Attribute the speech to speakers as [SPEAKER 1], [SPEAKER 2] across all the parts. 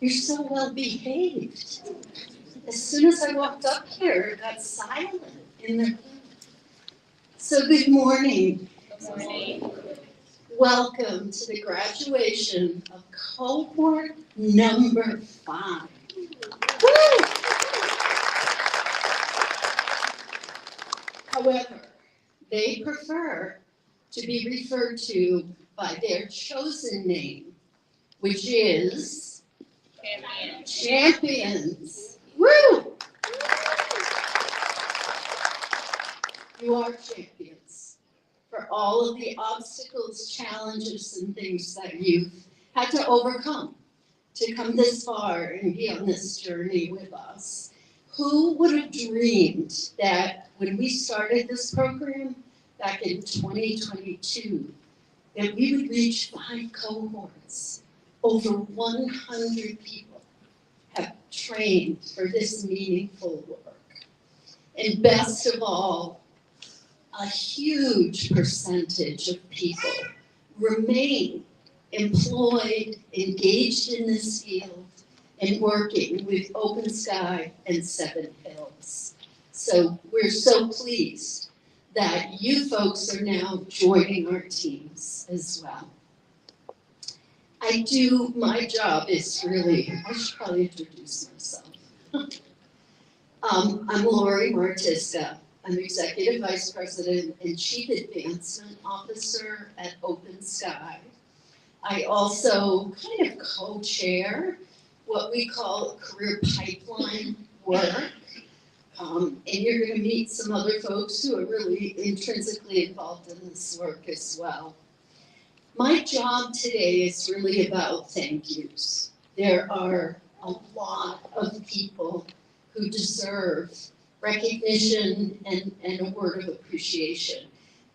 [SPEAKER 1] You're so well behaved. As soon as I walked up here, it got silent in the. So good morning.
[SPEAKER 2] Good morning.
[SPEAKER 1] Welcome to the graduation of cohort number 5. Woo! However, they prefer to be referred to by their chosen name, which is champions. Woo! You are champions for all of the obstacles, challenges, and things that you've had to overcome to come this far and be on this journey with us. Who would have dreamed that when we started this program back in 2022, that we would reach 5 cohorts? Over 100 people have trained for this meaningful work. And best of all, a huge percentage of people remain employed, engaged in this field, and working with Open Sky and Seven Hills. So we're so pleased that you folks are now joining our teams as well. My job is really, I should probably introduce myself. I'm Lori Martiska. I'm Executive Vice President and Chief Advancement Officer at Open Sky. I also kind of co-chair what we call career pipeline work. And you're going to meet some other folks who are really intrinsically involved in this work as well. My job today is really about thank yous. There are a lot of people who deserve recognition and a word of appreciation.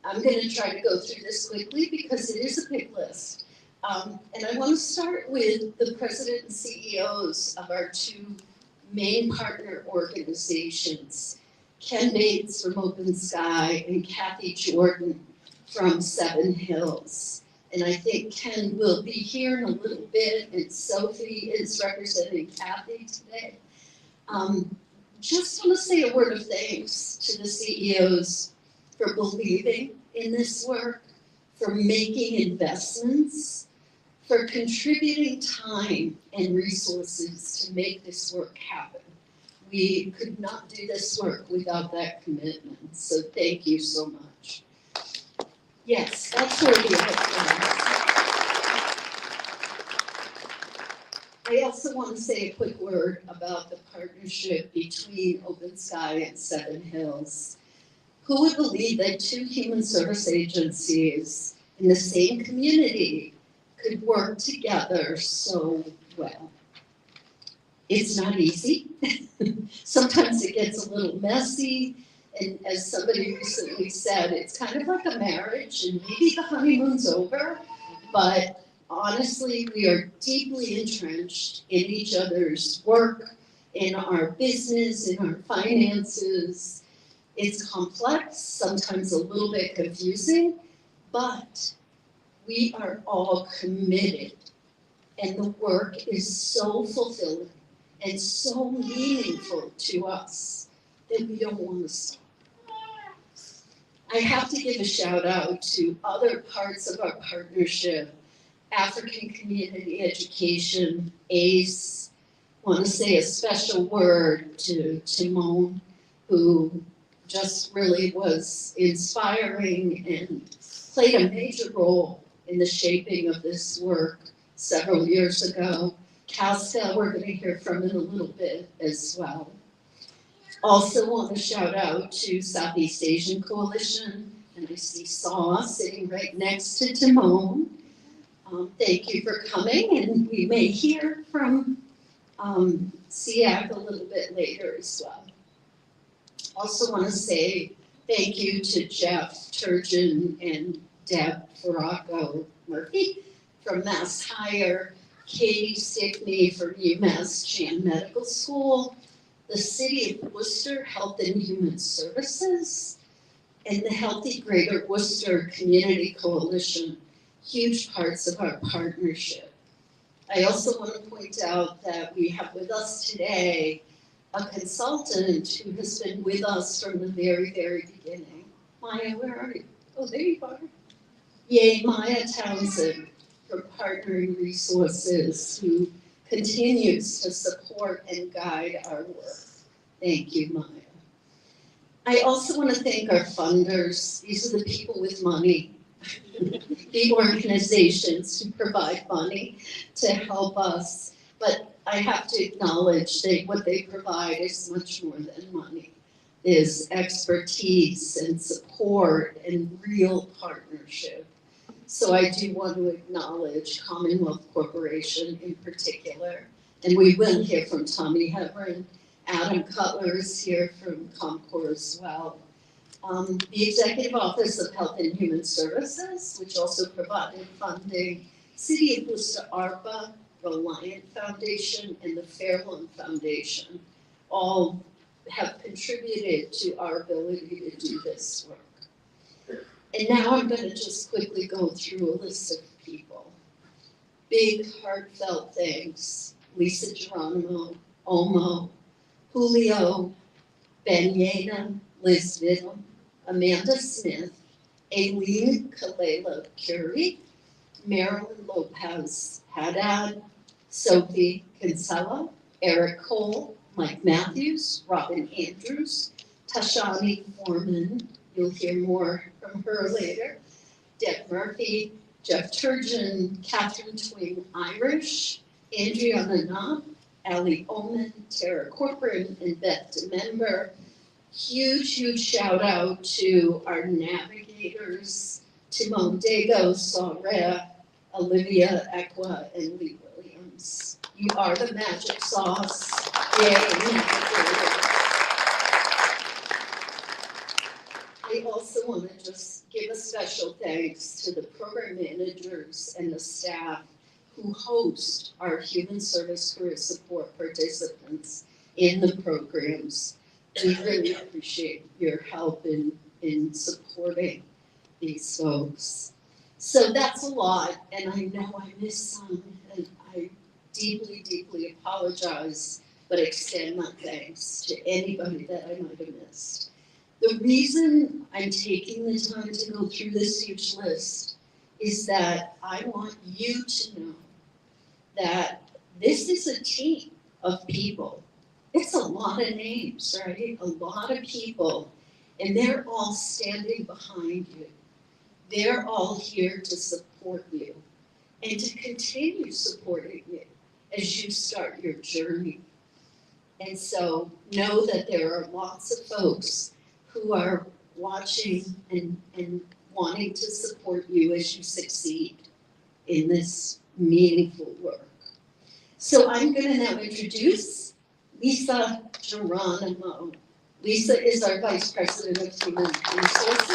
[SPEAKER 1] I'm going to try to go through this quickly because it is a big list. And I want to start with the president and CEOs of our 2 main partner organizations, Ken Bates from Open Sky and Kathy Jordan from Seven Hills. And I think Ken will be here in a little bit, and Sophie is representing Kathy today. Just want to say a word of thanks to the CEOs for believing in this work, for making investments, for contributing time and resources to make this work happen. We could not do this work without that commitment, so thank you so much. Yes, that's where we are. I also want to say a quick word about the partnership between Open Sky and Seven Hills. Who would believe that 2 human service agencies in the same community could work together so well? It's not easy. Sometimes it gets a little messy, and as somebody recently said, it's kind of like a marriage, and maybe the honeymoon's over, but honestly, we are deeply entrenched in each other's work, in our business, in our finances. It's complex, sometimes a little bit confusing, but we are all committed, and the work is so fulfilling and so meaningful to us that we don't want to stop. I have to give a shout out to other parts of our partnership, African Community Education, ACE. I want to say a special word to Timon, who just really was inspiring and played a major role in the shaping of this work several years ago. Casca, we're going to hear from in a little bit as well. Also want to shout out to Southeast Asian Coalition, and I see Saw sitting right next to Timon. Thank you for coming, and we may hear from SEAC a little bit later as well. Also want to say thank you to Jeff Turgeon and Deb Farraco Murphy from Mass Hire, Katie Stickney from UMass Chan Medical School, the City of Worcester Health and Human Services, and the Healthy Greater Worcester Community Coalition, huge parts of our partnership. I also want to point out that we have with us today a consultant who has been with us from the very, very beginning. Maya, where are you? Oh, there you are. Yay, Maya Townsend from Partnering Resources, who continues to support and guide our work. Thank you, Maya. I also want to thank our funders. These are the people with money, the organizations who provide money to help us. But I have to acknowledge that what they provide is much more than money. Is expertise and support and real partnership. So I do want to acknowledge Commonwealth Corporation in particular, and we will hear from Tommy Hebron. Adam Cutler is here from Cohort as well. The Executive Office of Health and Human Services, which also provided funding, City of Worcester ARPA, Reliant Foundation, and the Fairlawn Foundation, all have contributed to our ability to do this work. And now I'm going to just quickly go through a list of people. Big heartfelt thanks, Lisa Geronimo, Omo, Julio, Ben Yena, Liz Vidal, Amanda Smith, Aileen Kalela Curie, Marilyn Lopez Haddad, Sophie Kinsella, Eric Cole, Mike Matthews, Robin Andrews, Tashani Foreman, you'll hear more from her later, Deb Murphy, Jeff Turgeon, Catherine Twing Irish, Andrea Knopp, Ali Oman, Tara Corcoran, and Beth DeMember. Huge shout out to our navigators, Timon Dago, Saura, Olivia Equa, and Lee Williams. You are the magic sauce. Yay, navigators. I also want to just give a special thanks to the program managers and the staff who host our human service career support participants in the programs. We really appreciate your help in supporting these folks. So that's a lot, and I know I missed some, and I deeply apologize, but extend my thanks to anybody that I might have missed. The reason I'm taking the time to go through this huge list is that I want you to know that this is a team of people. It's a lot of names, right? A lot of people, and they're all standing behind you. They're all here to support you and to continue supporting you as you start your journey. And so know that there are lots of folks who are watching and wanting to support you as you succeed in this meaningful work. So I'm going to now introduce Lisa Geronimo. Lisa is our Vice President of Human Resources,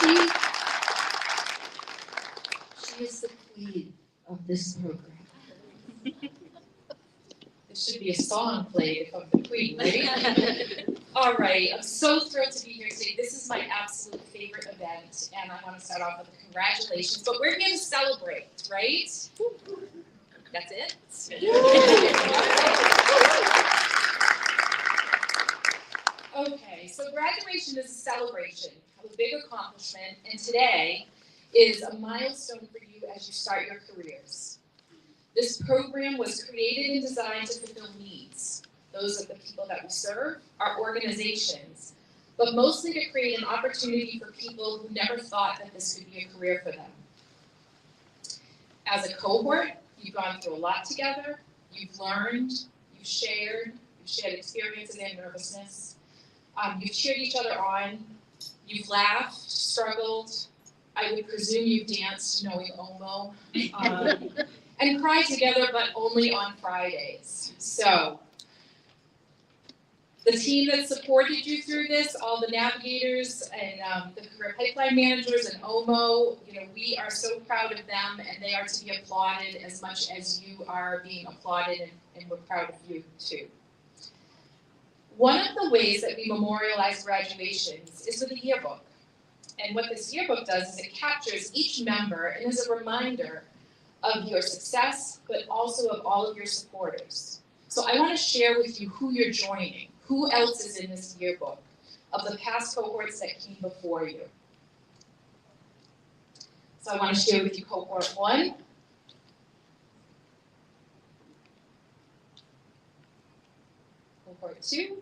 [SPEAKER 1] and she is the queen of this program.
[SPEAKER 2] There should be a song played if I'm the queen, right? All right, I'm so thrilled to be here today. This is my absolute favorite event, and I want to start off with congratulations, but we're here to celebrate, right? That's it? Okay, so graduation is a celebration of a big accomplishment, and today is a milestone for you as you start your careers. This program was created and designed to fulfill needs. Those are the people that we serve, our organizations, but mostly to create an opportunity for people who never thought that this could be a career for them. As a cohort, you've gone through a lot together, you've learned, you've shared experiences and nervousness. You've cheered each other on, you've laughed, struggled, I would presume you've danced knowing Omo, and cried together, but only on Fridays. So, the team that supported you through this, all the navigators and the career pipeline managers and OMO, we are so proud of them, and they are to be applauded as much as you are being applauded, and we're proud of you too. One of the ways that we memorialize graduations is with a yearbook. And what this yearbook does is it captures each member and is a reminder of your success, but also of all of your supporters. So I want to share with you who you're joining, who else is in this yearbook of the past cohorts that came before you. So I want to share with you cohort 1. Cohort 2.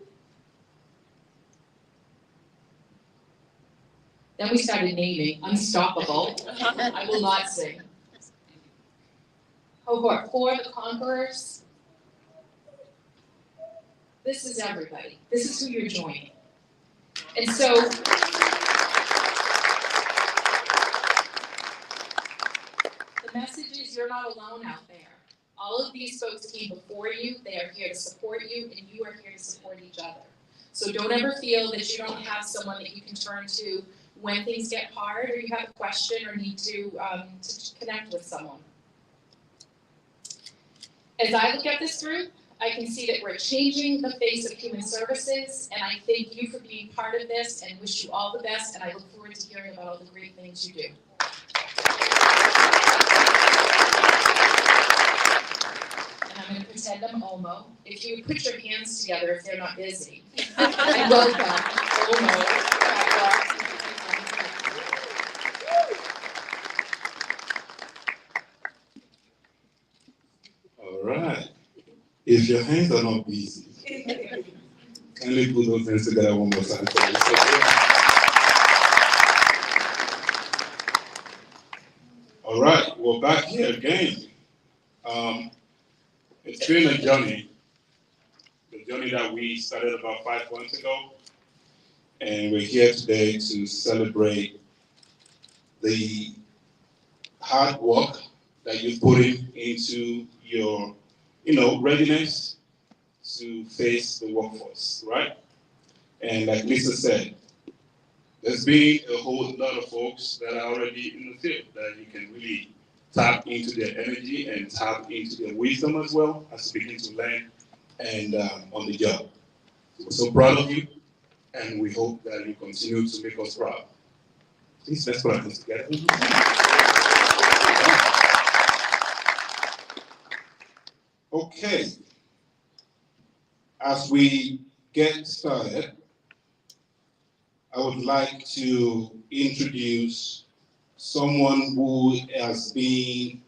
[SPEAKER 2] Then we started naming, Unstoppable. I will not sing. Cohort 4, the Conquerors. This is everybody. This is who you're joining. And so, the message is you're not alone out there. All of these folks came before you. They are here to support you, and you are here to support each other. So don't ever feel that you don't have someone that you can turn to when things get hard, or you have a question, or need to connect with someone. As I look at this group, I can see that we're changing the face of human services, and I thank you for being part of this and wish you all the best, and I look forward to hearing about all the great things you do. And I'm going to pretend I'm Omo. If you would put your hands together if they're not busy. And welcome, Omo.
[SPEAKER 3] All right. If your hands are not busy, kindly put those hands together one more time. All right, we're back here again. It's been a journey, the journey that we started about 5 months ago, and we're here today to celebrate the hard work that you put into your, readiness to face the workforce, right? And like Lisa said, there's been a whole lot of folks that are already in the field that you can really tap into their energy and tap into their wisdom as well as you begin to learn and on the job. We're so proud of you, and we hope that you continue to make us proud. Please, let's put our hands together. Okay, as we get started, I would like to introduce someone who has been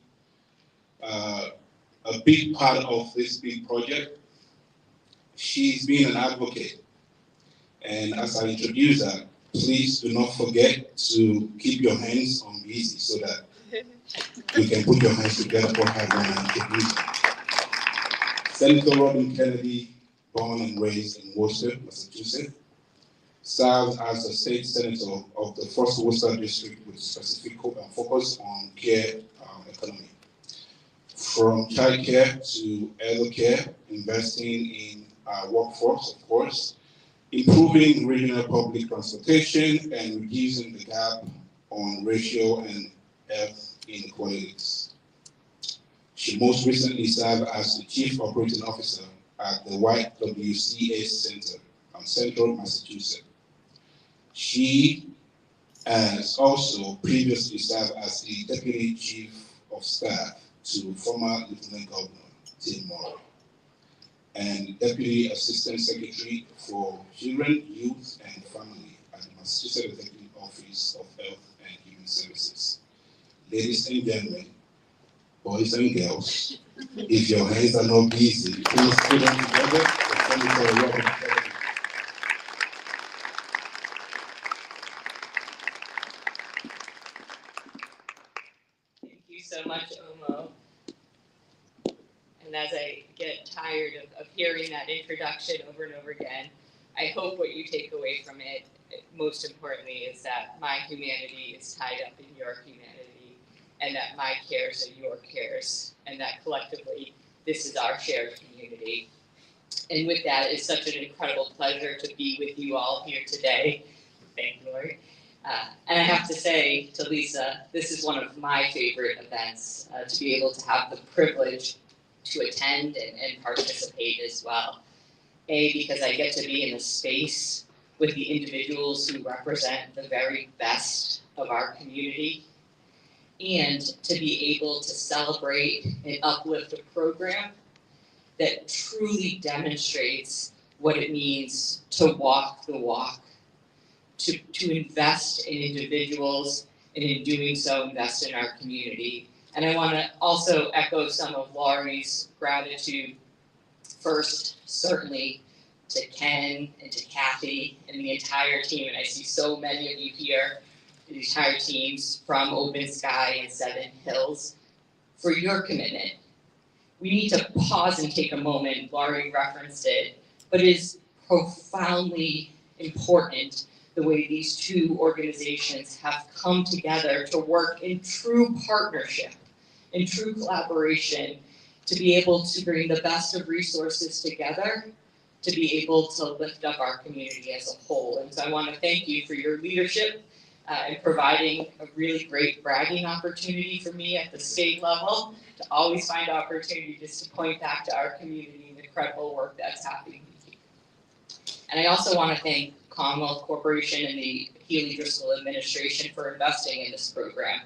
[SPEAKER 3] a big part of this big project. She's been an advocate. And as I introduce her, please do not forget to keep your hands on busy so that you can put your hands together for her when I introduce her. Senator Robin Kennedy, born and raised in Worcester, Massachusetts, serves as the state senator of the 1st Worcester district with specific focus on care economy. From child care to elder care, investing in our workforce, of course, improving regional public transportation, and reducing the gap on racial and health inequalities. She most recently served as the Chief Operating Officer at the YWCA Center in Central Massachusetts. She has also previously served as the Deputy Chief of Staff to former Lieutenant Governor Tim Morrow and Deputy Assistant Secretary for Children, Youth, and Family at the Massachusetts Executive Office of Health and Human Services. Ladies and gentlemen, boys and girls, if your hands are not busy, please put them together for Senator Robin Kennedy.
[SPEAKER 4] Thank you so much, Omo. And as I get tired of hearing that introduction over and over again, I hope what you take away from it, most importantly, is that my humanity is tied up in your humanity, and that my cares are your cares, and that collectively, this is our shared community. And with that, it's such an incredible pleasure to be with you all here today. Thank you, Lori. And I have to say to Lisa, this is one of my favorite events, to be able to have the privilege to attend and participate as well. A, because I get to be in a space with the individuals who represent the very best of our community. and to be able to celebrate and uplift a program that truly demonstrates what it means to walk the walk, to invest in individuals, and in doing so, invest in our community. And I want to also echo some of Laurie's gratitude. First, certainly to Ken and to Kathy and the entire team, and I see so many of you here, the entire teams from Open Sky and Seven Hills, for your commitment. We need to pause and take a moment. Laurie referenced it, but it is profoundly important the way these two organizations have come together to work in true partnership, in true collaboration, to be able to bring the best of resources together, to be able to lift up our community as a whole. And so I want to thank you for your leadership and providing a really great bragging opportunity for me at the state level, to always find opportunity just to point back to our community and the incredible work that's happening here. And I also want to thank Commonwealth Corporation and the Healy Driscoll administration for investing in this program.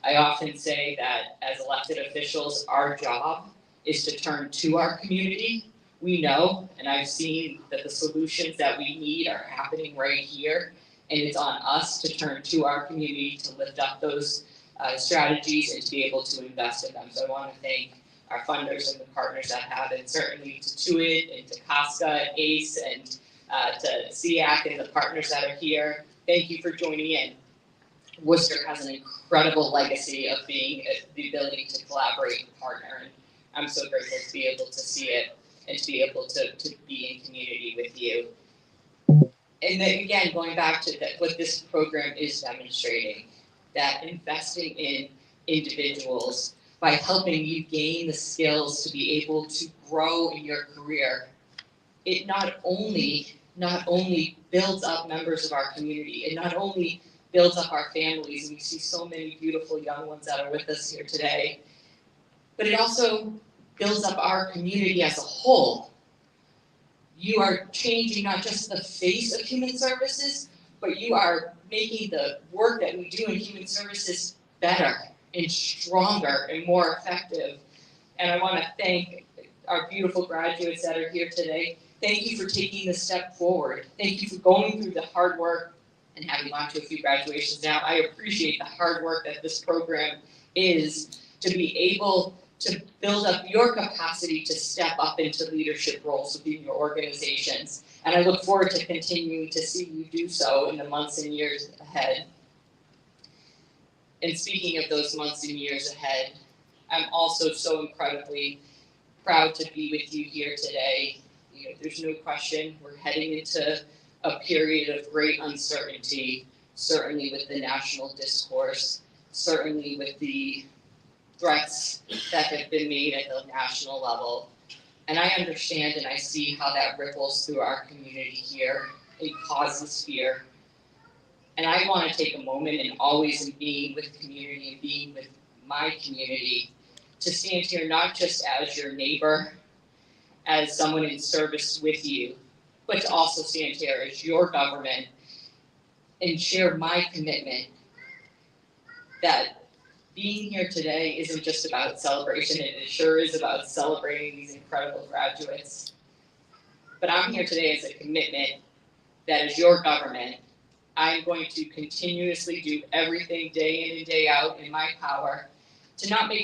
[SPEAKER 4] I often say that as elected officials, our job is to turn to our community. We know, and I've seen that the solutions that we need are happening right here, and it's on us to turn to our community to lift up those strategies and to be able to invest in them. So I want to thank our funders and the partners that have, and certainly to TUIT and to CASCA, ACE, and to SEAC and the partners that are here. Thank you for joining in. Worcester has an incredible legacy of being the ability to collaborate and partner, and I'm so grateful to be able to see it and to be able to be in community with you. And then again, going back to what this program is demonstrating, that investing in individuals by helping you gain the skills to be able to grow in your career, it not only builds up members of our community, it not only builds up our families, and we see so many beautiful young ones that are with us here today, but it also builds up our community as a whole. You are changing not just the face of human services, but you are making the work that we do in human services better and stronger and more effective. And I want to thank our beautiful graduates that are here today. Thank you for taking the step forward. Thank you for going through the hard work and having gone to a few graduations now. I appreciate the hard work that this program is to be able to build up your capacity to step up into leadership roles within your organizations. And I look forward to continuing to see you do so in the months and years ahead. And speaking of those months and years ahead, I'm also so incredibly proud to be with you here today. You know, there's no question we're heading into a period of great uncertainty, certainly with the national discourse, certainly with the threats that have been made at the national level. And I understand and I see how that ripples through our community here. It causes fear. And I want to take a moment, and always in being with community and being with my community, to stand here not just as your neighbor, as someone in service with you, but to also stand here as your government and share my commitment that being here today isn't just about celebration, it sure is about celebrating these incredible graduates. But I'm here today as a commitment that as your government, I'm going to continuously do everything day in and day out in my power to not only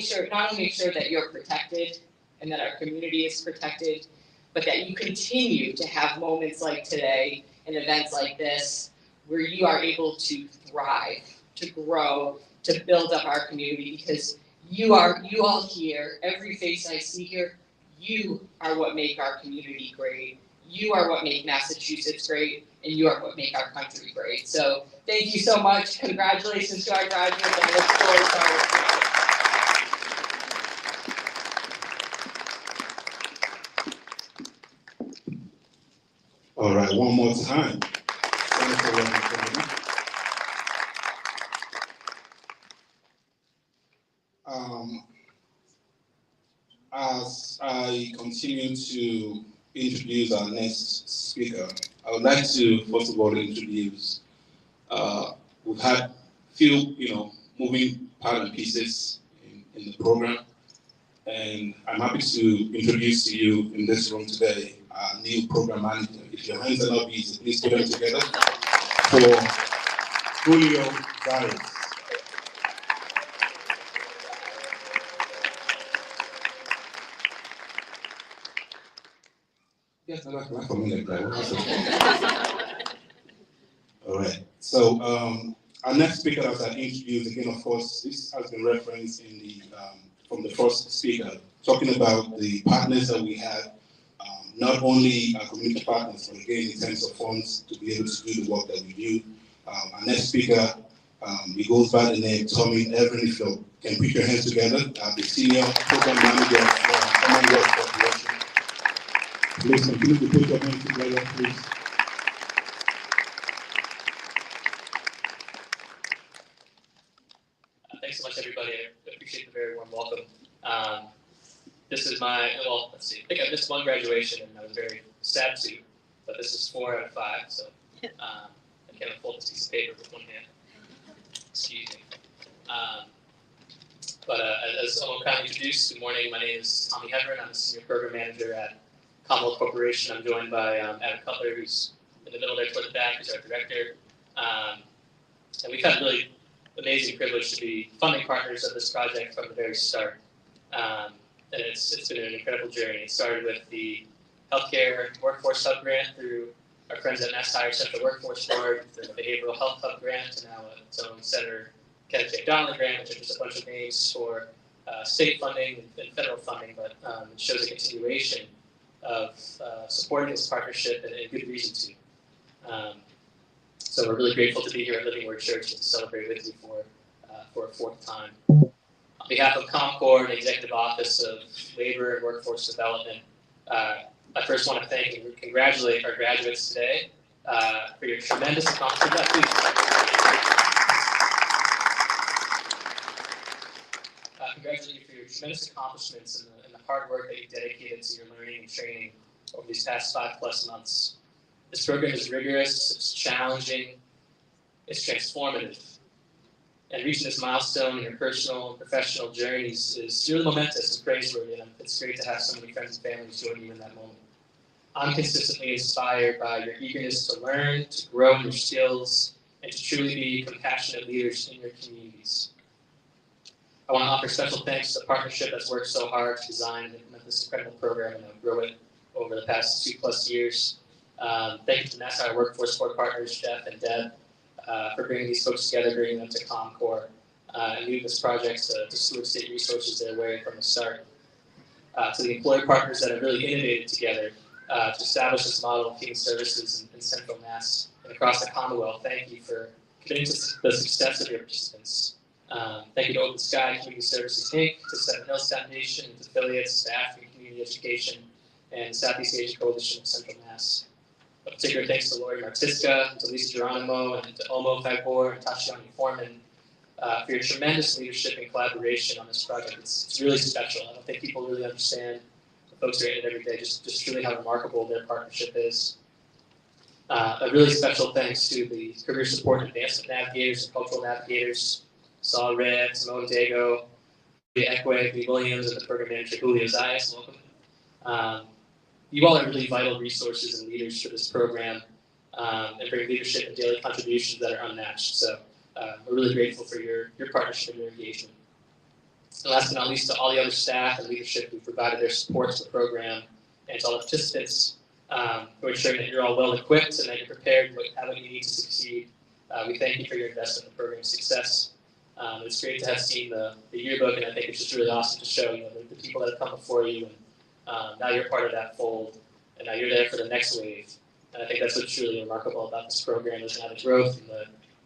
[SPEAKER 4] make sure that you're protected and that our community is protected, but that you continue to have moments like today and events like this where you are able to thrive, to grow, to build up our community, because you all here, every face I see here, you are what make our community great. You are what make Massachusetts great, and you are what make our country great. So thank you so much. Congratulations to our graduates, and I look forward to our work.
[SPEAKER 3] All right, one more time. As I continue to introduce our next speaker, I would like to first of all introduce, we've had few, moving part and pieces in the program. And I'm happy to introduce to you in this room today our new program manager. If your hands are not busy, please put them together for Julio Zayas. Yes, I like for me like that. All right. So our next speaker, as I introduced again, of course, this has been referenced in the from the first speaker, talking about the partners that we have, not only our community partners, but again in terms of funds to be able to do the work that we do. Our next speaker, he goes by the name Tommy Evan. If you can put your hands together, the senior program manager for Commonwealth Corporation. Please continue to put your hands together, please.
[SPEAKER 5] Thanks so much, everybody. I appreciate the very warm welcome. This is my, well, let's see, I think I missed one graduation and I was very sad to, but this is 4 out of 5, so I can't hold this piece of paper with one hand. Excuse me. As someone kind of introduced, good morning, my name is Tommy Heverin. I'm the Senior Program Manager at Commonwealth Corporation. I'm joined by Adam Cutler, who's in the middle there toward the back, who's our Director. And we've had really amazing privilege to be funding partners of this project from the very start. And it's been an incredible journey. It started with the Healthcare Workforce Hub Grant through our friends at Mass Higher Central Workforce Board, the Behavioral Health Hub Grant, and now its own Senator Kenneth J. Donnelly Grant, which are just a bunch of names for state funding and federal funding, but it shows a continuation of supporting this partnership and a good reason to. So we're really grateful to be here at Living Word Church and to celebrate with you for a fourth time. On behalf of Cohort and the Executive Office of Labor and Workforce Development, I first want to thank and congratulate our graduates today for your tremendous accomplishment. Congratulate you for your tremendous accomplishments and the hard work that you dedicated to your learning and training over these past 5+ months. This program is rigorous, it's challenging, it's transformative. And reaching this milestone in your personal and professional journeys is really momentous and praiseworthy, and it's great to have so many friends and families join you in that moment. I'm consistently inspired by your eagerness to learn, to grow in your skills, and to truly be compassionate leaders in your communities. I want to offer special thanks to the partnership that's worked so hard to design and implement this incredible program and grow it over the past 2+ years. Thank you to Mass Higher Workforce Board partners, Jeff and Deb, for bringing these folks together, bringing them to Cohort, and leading this project to steward state resources their way from the start. To the employer partners that have really innovated together to establish this model of human services in Central Mass and across the Commonwealth, thank you for committing to the success of your participants. Thank you to Open Sky Community Services Inc., to Seven Hills Foundation, its affiliates, staff, and community education, and Southeast Asia Coalition of Central Mass. A particular thanks to Lori Martiska, to Lisa Geronimo, and to Omo Fagbor and Tashiani Foreman for your tremendous leadership and collaboration on this project. It's really special. I don't think people really understand, the folks who are in it every day, just really how remarkable their partnership is. A really special thanks to the Career Support and Advancement Navigators and Cultural Navigators, Saul Red, Simone Dago, Ekwe, B. Williams, and the Program Manager Julio Zayas. Welcome. You all are really vital resources and leaders for this program and bring leadership and daily contributions that are unmatched. So we're really grateful for your partnership and your engagement. And last but not least, to all the other staff and leadership who provided their support to the program, and to all the participants who are ensuring that you're all well equipped and that you're prepared with what you need to succeed. We thank you for your investment in the program's success. It's great to have seen the yearbook, and I think it's just really awesome to show the people that have come before you, and now you're part of that fold, and now you're there for the next wave. And I think that's what's really remarkable about this program, is now the growth and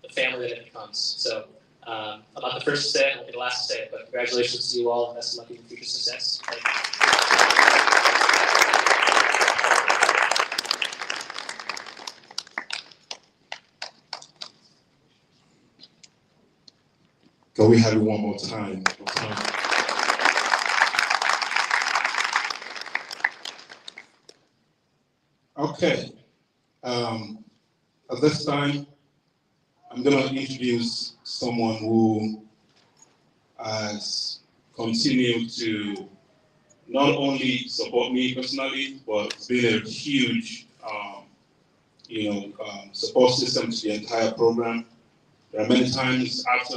[SPEAKER 5] the family that it becomes. So I'm not the first to say it, I won't be the last to say it, but congratulations to you all, and best of luck in your future success. Thank you.
[SPEAKER 3] Can we have it one more time? Okay. At this time, I'm going to introduce someone who has continued to not only support me personally, but it's been a huge, support system to the entire program. There are many times after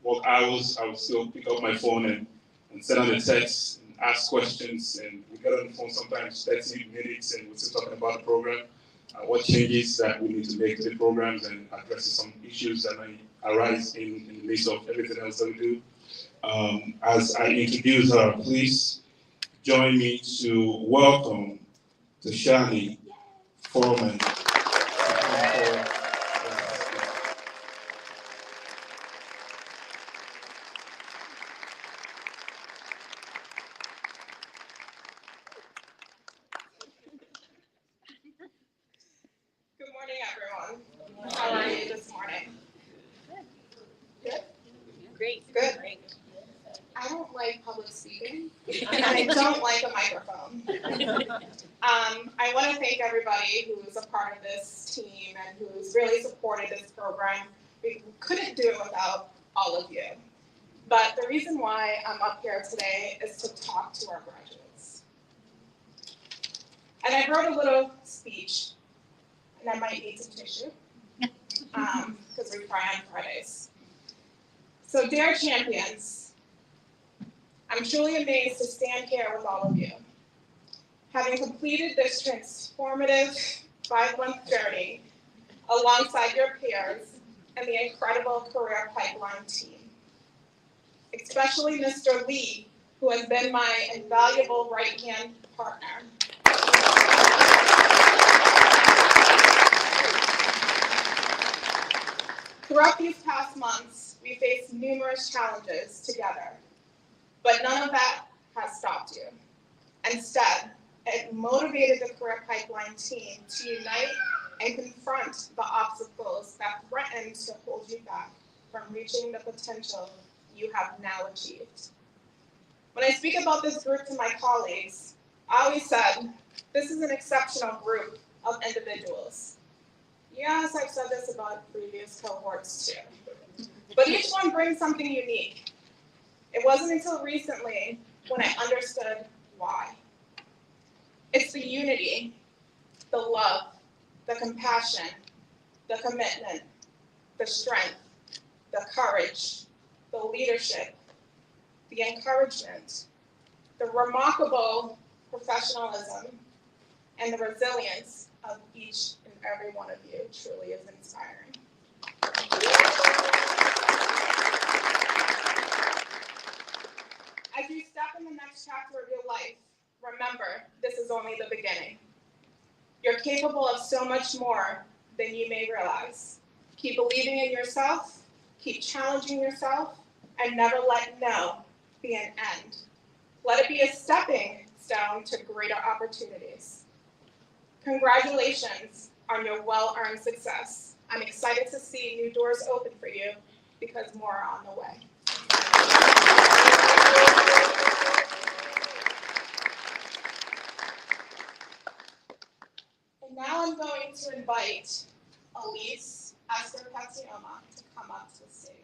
[SPEAKER 3] work hours, I would still pick up my phone and send out a text and ask questions, and we get on the phone sometimes 30 minutes, and we're still talking about the program, what changes that we need to make to the programs, and addressing some issues that may arise in the midst of everything else that we do. As I introduce her, please join me to welcome Tashani Foreman.
[SPEAKER 6] Good morning, everyone. How are you this morning? Good?
[SPEAKER 4] Great.
[SPEAKER 6] Good.
[SPEAKER 4] Great.
[SPEAKER 6] I don't like public speaking, and I don't like a microphone. I want to thank everybody who's a part of this team and who's really supported this program. We couldn't do it without all of you. But the reason why I'm up here today is to talk to our graduates. And I wrote a little speech, and I might need some tissue, because we cry on Fridays. So, dear champions, I'm truly amazed to stand here with all of you. Having completed this transformative 5-month journey alongside your peers and the incredible career pipeline team. Especially Mr. Lee, who has been my invaluable right-hand partner. Throughout these past months, we faced numerous challenges together, but none of that has stopped you. Instead, it motivated the Career Pipeline team to unite and confront the obstacles that threatened to hold you back from reaching the potential you have now achieved. When I speak about this group to my colleagues, I always said, this is an exceptional group of individuals. Yes, I've said this about previous cohorts too. But each one brings something unique. It wasn't until recently when I understood why. It's the unity, the love, the compassion, the commitment, the strength, the courage, the leadership, the encouragement, the remarkable professionalism, and the resilience of each and every one of you truly is inspiring. As you step in the next chapter of your life, remember, this is only the beginning. You're capable of so much more than you may realize. Keep believing in yourself, keep challenging yourself, and never let no be an end. Let it be a stepping stone to greater opportunities. Congratulations on your well-earned success. I'm excited to see new doors open for you because more are on the way. And now I'm going to invite Elise Esther Petsioma to come up to the stage.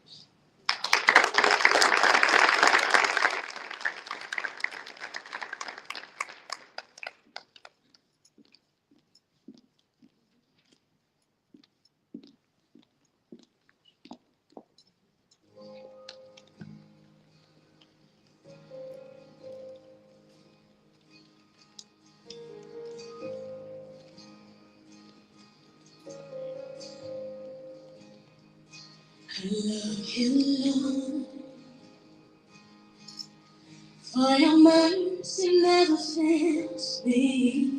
[SPEAKER 7] I love you, Lord, for your mercy never fails me.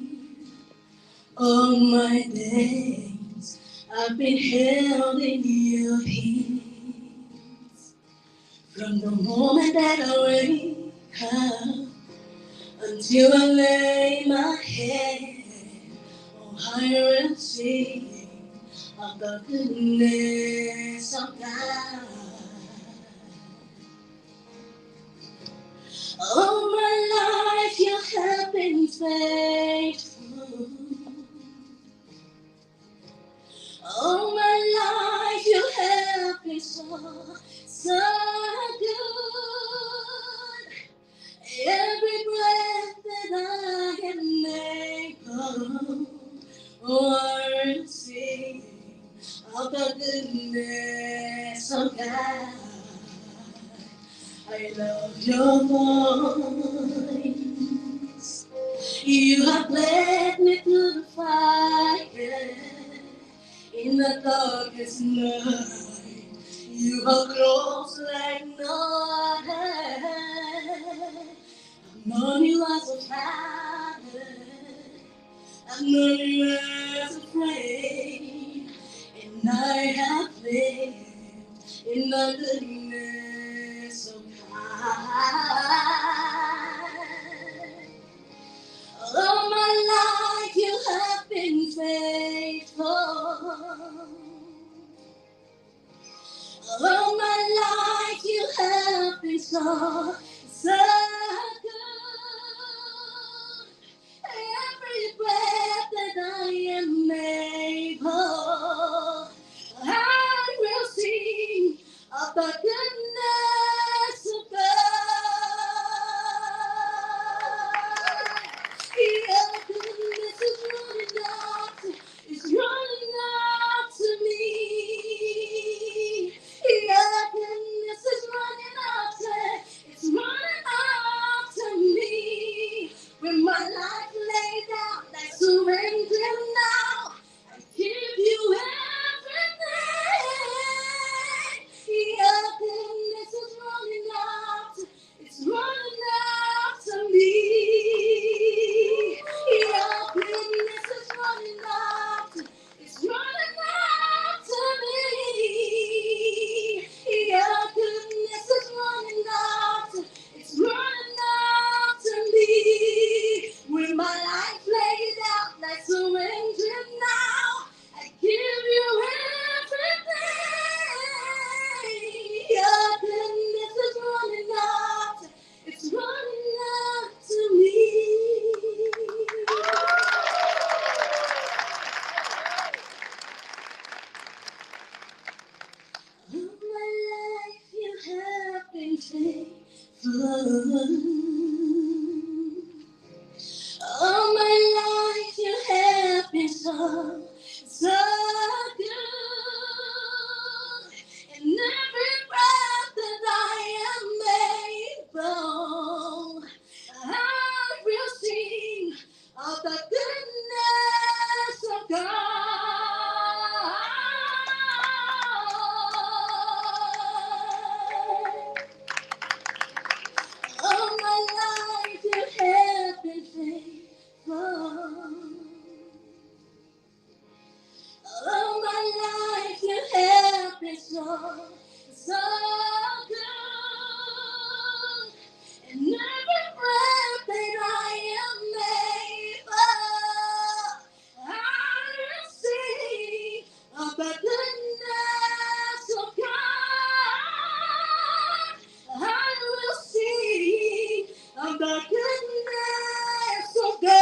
[SPEAKER 7] All my days I've been held in your hands. From the moment that I wake up until I lay my head, oh, I will sing of the goodness of God. All my life you have been faithful. All my life you have been so, so good. or sing of the goodness of God. I love your voice. You have led me through the fire in the darkest night. You are close like no other. I've known you as a father. I've known you as a friend, and I have lived in the goodness of God. All my life you have been faithful. All my life you have been so good. Every breath that I am able, I will sing of the goodness of God. Your goodness is running after, is running after me. Your goodness is running after, it's running after me. With my life laid out, I surrender now. I give you everything. Your goodness is running after, it's running after me. Your goodness is running after, it's running after me. Your goodness is running after, it's running after me. With my life laid out, I surrender now. I give you everything. Your goodness is running after, it's running after me. All my life you have been faithful. All my life you have been so good. And every breath that I am able, I will sing of the goodness of God. All my life you have been faithful. All my life you have been so good. And every breath that I am able, I will sing of the goodness of God. I will sing of the goodness of God.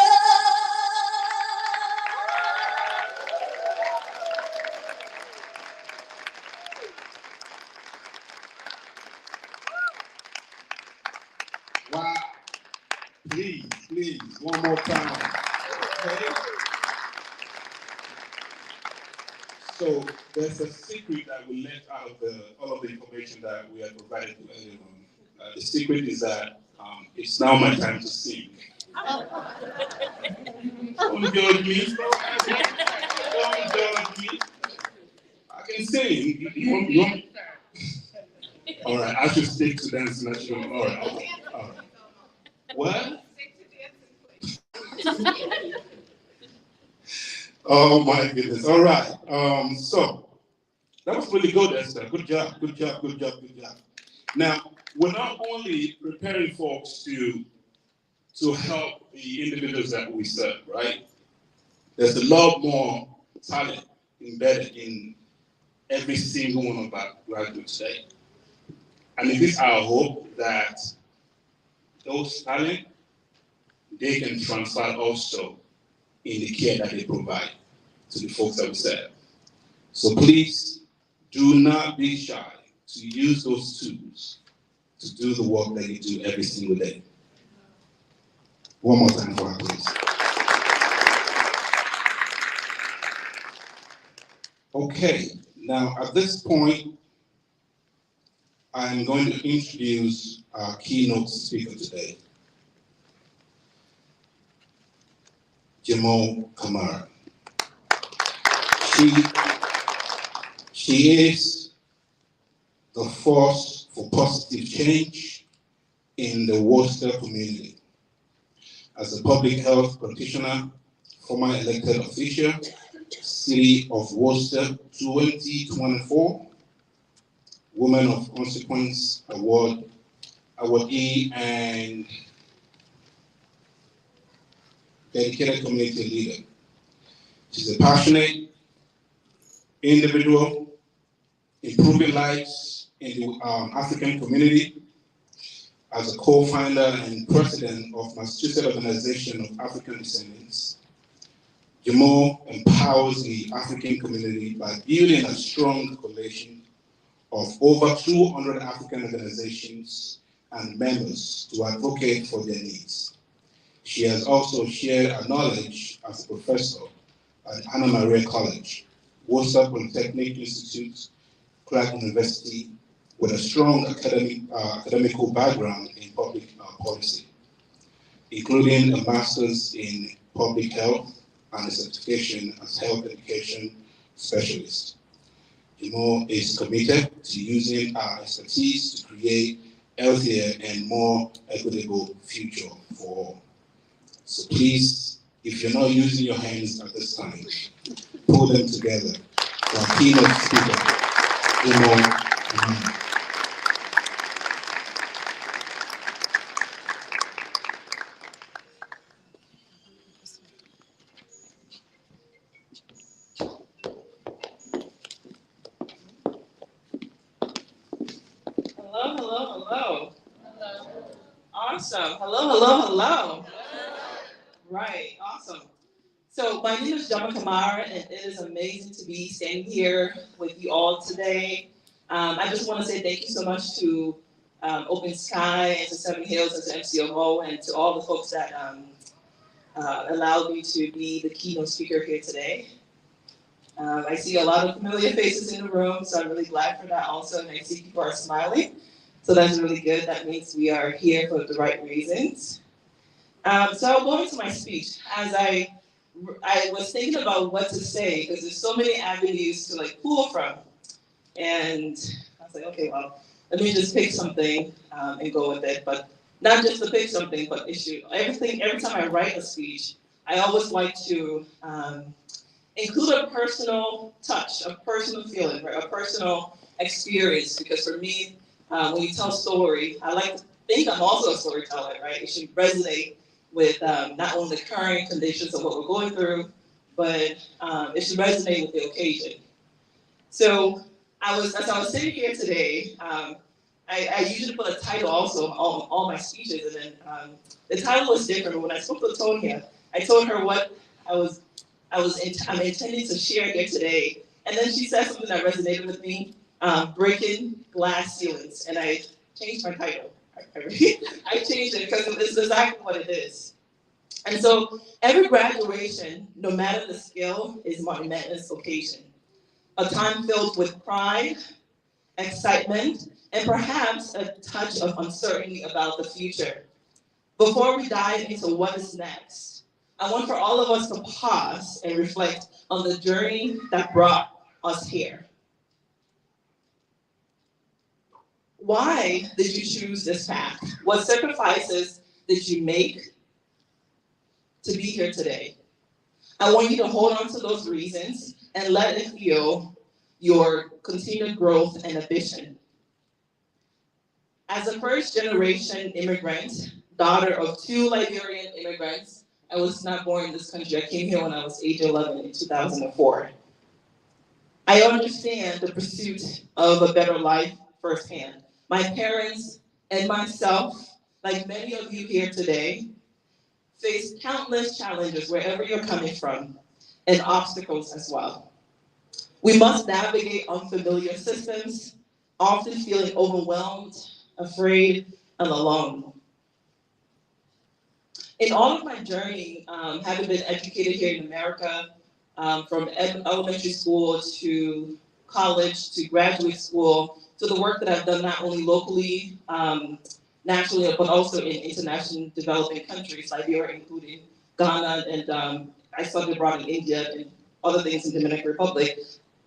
[SPEAKER 3] Wow. Please, one more time. Okay? So there's a secret that we left out of all of the information that we have provided to everyone. The secret is that it's now my time to sing. Don't judge me. Don't judge me. I can sing. You want? All right, I should stick to dancing. I should. All right, okay. All right. What? Oh my goodness. All right. So that was really good, Esther. Good job. Now, we're not only preparing folks to help the individuals that we serve, right? There's a lot more talent embedded in every single one of our graduates today. And it is our hope that those talent, they can transfer also in the care that they provide to the folks that we serve. So please do not be shy to use those tools to do the work that you do every single day. One more time for her, please. Okay, now at this point, I'm going to introduce our keynote speaker today, Jamal Kamara. She is the force for positive change in the Worcester community. As a public health practitioner, former elected official, City of Worcester 2024, Woman of Consequence awardee, and dedicated community leader. She's a passionate individual, improving lives in the African community. As a co-founder and president of Massachusetts Organization of African Descendants, Jamal empowers the African community by building a strong coalition of over 200 African organizations and members to advocate for their needs. She has also shared her knowledge as a professor at Anna Maria College, Worcester Polytechnic Institute, Clark University, with a strong academical background in public policy, including a master's in public health and a certification as health education specialist. Jamal is committed to using our expertise to create a healthier and more equitable future for all. So please, if you're not using your hands at this time, pull them together for our keynote speaker, Jamal Kamara.
[SPEAKER 8] Hello, hello, hello. Awesome. Hello. Right, awesome. So my name is Jama Kamara, and it is amazing to be standing here with you all today. I just want to say thank you so much to Open Sky and to Seven Hills and to MCOMO and to all the folks that allowed me to be the keynote speaker here today. I see a lot of familiar faces in the room, so I'm really glad for that also, and I see people are smiling. So that's really good. That means we are here for the right reasons. So I'll go into my speech. As I was thinking about what to say, because there's so many avenues to like pull from. And I was like, okay, well, let me just pick something and go with it. But not just to pick something, but issue. Every time I write a speech, I always like to include a personal touch, a personal feeling, right? A personal experience. Because for me, when you tell a story, I like to think I'm also a storyteller, right? It should resonate with not only the current conditions of what we're going through, but it should resonate with the occasion. So as I was sitting here today, I usually put a title also on all my speeches, and then the title was different. But when I spoke to Tonya, I told her what I'm intending to share here today, and then she said something that resonated with me. Breaking glass ceilings, and I changed my title. I changed it because it's exactly what it is. And so every graduation, no matter the skill, is a momentous occasion. A time filled with pride, excitement, and perhaps a touch of uncertainty about the future. Before we dive into what is next, I want for all of us to pause and reflect on the journey that brought us here. Why did you choose this path? What sacrifices did you make to be here today? I want you to hold on to those reasons and let it fuel your continued growth and ambition. As a first-generation immigrant, daughter of 2 Liberian immigrants, I was not born in this country. I came here when I was age 11 in 2004. I understand the pursuit of a better life firsthand. My parents and myself, like many of you here today, face countless challenges wherever you're coming from, and obstacles as well. We must navigate unfamiliar systems, often feeling overwhelmed, afraid, and alone. In all of my journey, having been educated here in America, from elementary school to college to graduate school to the work that I've done not only locally, nationally, but also in international developing countries, Liberia, including Ghana, and I studied abroad in India and other things in the Dominican Republic.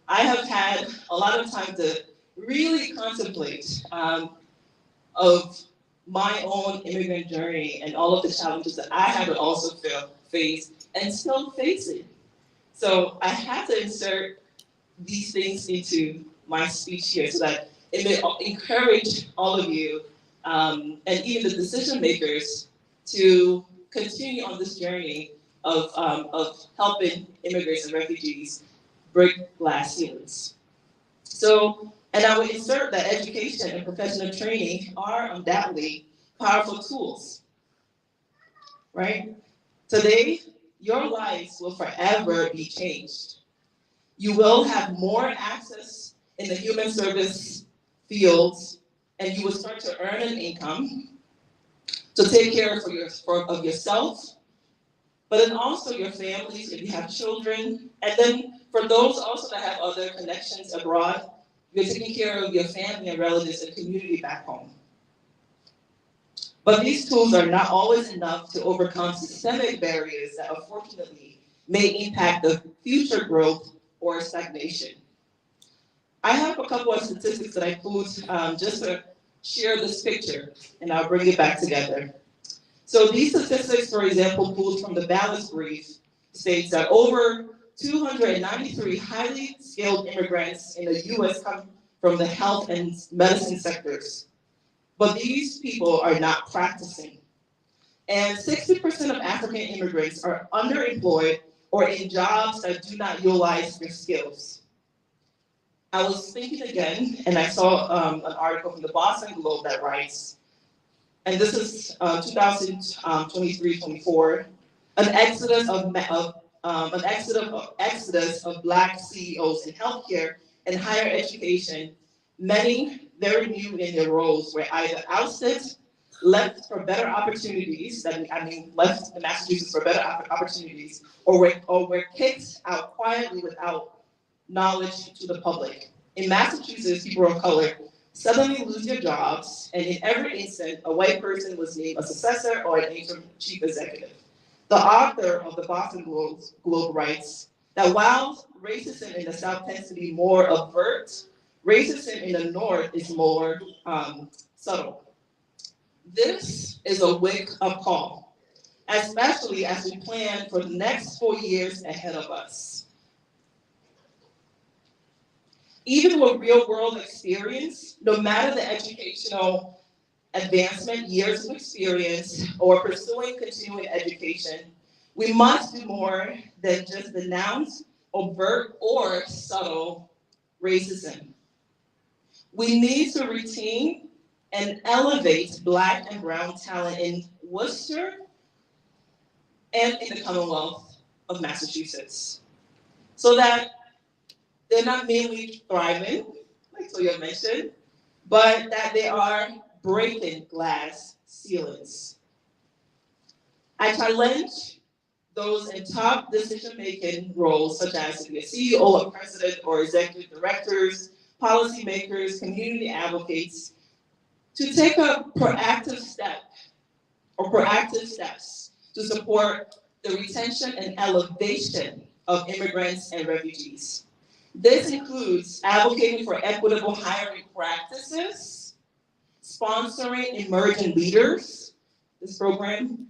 [SPEAKER 8] I have had a lot of time to really contemplate of my own immigrant journey and all of the challenges that I have also faced and still facing. So I had to insert these things into my speech here so that it may encourage all of you and even the decision makers to continue on this journey of helping immigrants and refugees break glass ceilings. So, and I would insert that education and professional training are undoubtedly powerful tools, right? Today, your lives will forever be changed. You will have more access in the human service fields, and you will start to earn an income to take care of yourself, but then also your families if you have children, and then for those also that have other connections abroad, you're taking care of your family and relatives and community back home. But these tools are not always enough to overcome systemic barriers that unfortunately may impact the future growth or stagnation. I have a couple of statistics that I pulled just to share this picture, and I'll bring it back together. So these statistics, for example, pulled from the balance brief, states that over 293 highly skilled immigrants in the U.S. come from the health and medicine sectors. But these people are not practicing. And 60% of African immigrants are underemployed or in jobs that do not utilize their skills. I was thinking again, and I saw an article from the Boston Globe that writes, and this is 2023-24, an exodus of Black CEOs in healthcare and higher education. Many very new in their roles were either ousted, left for better opportunities, left the Massachusetts for better opportunities, or were kicked out quietly without knowledge to the public. In Massachusetts, people of color suddenly lose their jobs, and in every instance, a white person was named a successor or an interim chief executive. The author of the Boston Globe writes that while racism in the South tends to be more overt, racism in the North is more subtle. This is a wake-up call, especially as we plan for the next 4 years ahead of us. Even with real-world experience, no matter the educational advancement, years of experience, or pursuing continuing education, we must do more than just denounce overt or subtle racism. We need to retain and elevate Black and Brown talent in Worcester and in the Commonwealth of Massachusetts, so that they're not merely thriving, like Toya mentioned, but that they are breaking glass ceilings. I challenge those in top decision-making roles, such as to be a CEO, or president, or executive directors, policymakers, community advocates, to take a proactive steps to support the retention and elevation of immigrants and refugees. This includes advocating for equitable hiring practices, sponsoring emerging leaders, this program,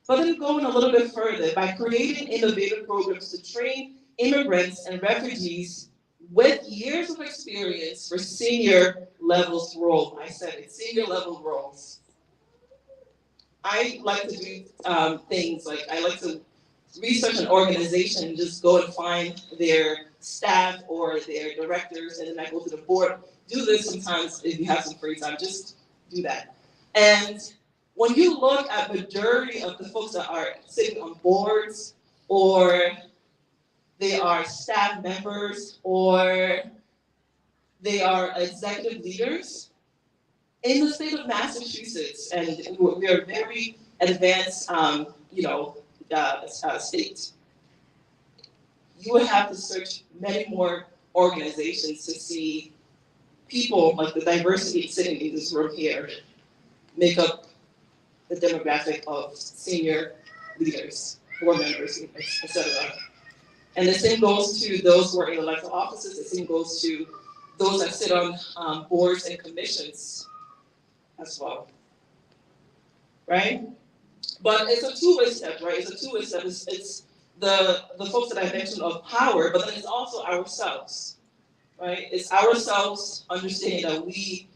[SPEAKER 8] but then going a little bit further by creating innovative programs to train immigrants and refugees with years of experience for senior levels role. I said it, senior level roles. I like to do things like I like to research an organization, just go and find their staff or their directors, and then I go to the board. Do this sometimes if you have some free time, just do that. And when you look at the majority of the folks that are sitting on boards, or they are staff members, or they are executive leaders in the state of Massachusetts, and we are very advanced, state. you would have to search many more organizations to see people like the diversity sitting in this room here make up the demographic of senior leaders, board members, etc. And the same goes to those who are in elected offices, the same goes to those that sit on boards and commissions as well, right? But it's a two-way step, right? It's a two-way step. It's the folks that I mentioned of power, but then it's also ourselves, right? It's ourselves understanding that we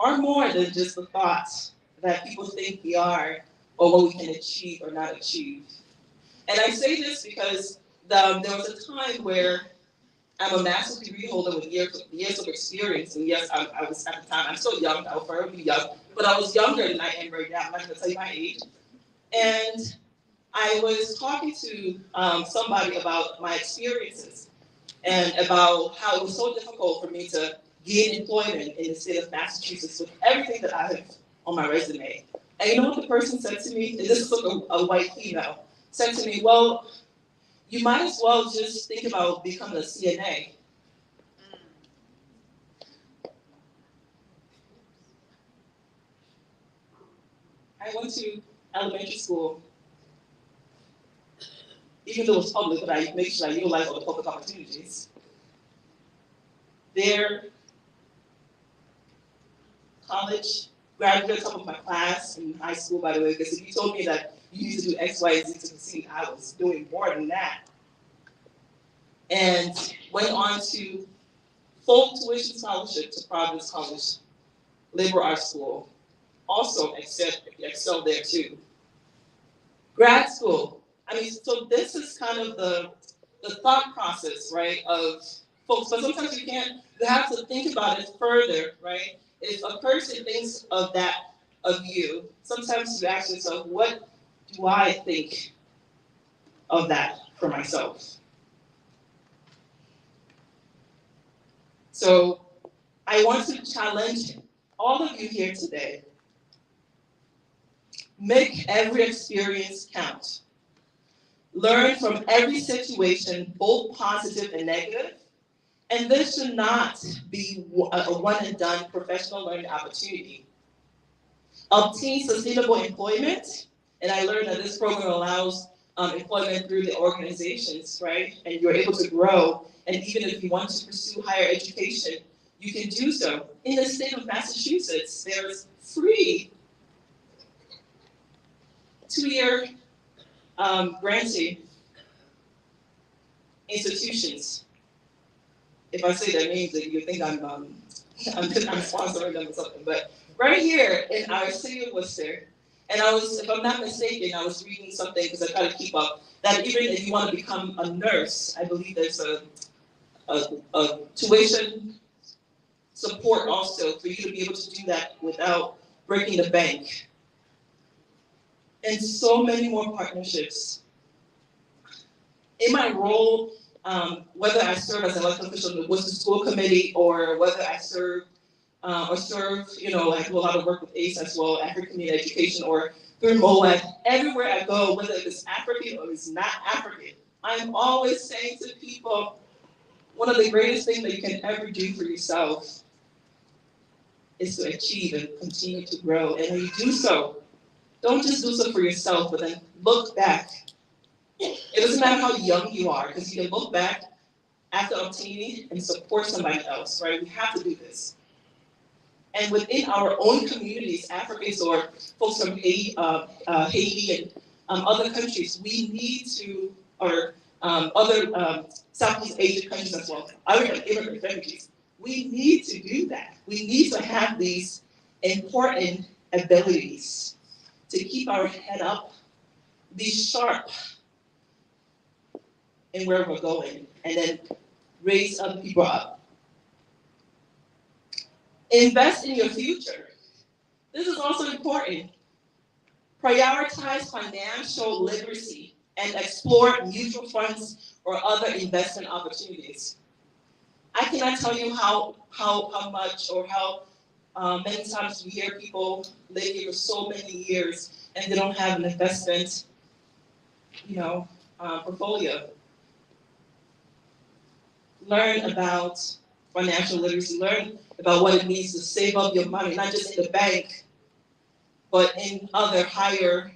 [SPEAKER 8] are more than just the thoughts that people think we are or what we can achieve or not achieve. And I say this because there was a time where I'm a master's degree holder with years of experience, and yes, I was at the time, I'm still young, I'll forever be young, but I was younger than I am right now. I'm not gonna tell you my age. And I was talking to somebody about my experiences and about how it was so difficult for me to gain employment in the state of Massachusetts with everything that I have on my resume. And you know what the person said to me? And this is like a white female, said to me, well, you might as well just think about becoming a CNA. I went to elementary school, even though it was public, but I made sure I utilized all the public opportunities. There, college, graduated top of my class in high school, by the way, because if you told me that you need to do X, Y, Z to succeed, I was doing more than that. And went on to full tuition scholarship to Providence College, liberal arts school. Also excelled there too. Grad school. I mean, so this is kind of the thought process, right, of folks. But sometimes you have to think about it further, right? If a person thinks of that of you, sometimes you ask yourself, what do I think of that for myself? So I want to challenge all of you here today. Make every experience count. Learn from every situation, both positive and negative. And this should not be a one and done professional learning opportunity. Obtain sustainable employment. And I learned that this program allows employment through the organizations, right? And you're able to grow. And even if you want to pursue higher education, you can do so. In the state of Massachusetts, there's free 2-year granting institutions. If I say their names, then you think I'm sponsoring them or something. But right here in our city of Worcester, and I was, if I'm not mistaken, I was reading something because I try to keep up, that even if you want to become a nurse, I believe there's a tuition support also for you to be able to do that without breaking the bank. And so many more partnerships. In my role, whether I serve as an elected official in the Worcester School Committee or whether I serve, you know, I do a lot of work with ACE as well, African Community Education, or through MOAD, everywhere I go, whether it's African or it's not African, I'm always saying to people, one of the greatest things that you can ever do for yourself is to achieve and continue to grow. And when you do so, don't just do so for yourself, but then look back. It doesn't matter how young you are, because you can look back after obtaining and support somebody else, right? We have to do this. And within our own communities, Africans or folks from Haiti and other countries, we need to, or other Southeast Asian countries as well, other immigrant refugees, we need to do that. We need to have these important abilities to keep our head up, be sharp in where we're going, and then raise other people up. Invest in your future. This is also important. Prioritize financial literacy and explore mutual funds or other investment opportunities. I cannot tell you how much or how many times we hear people live here for so many years and they don't have an investment, portfolio. learn about financial literacy, learn about what it means to save up your money, not just in the bank, but in other higher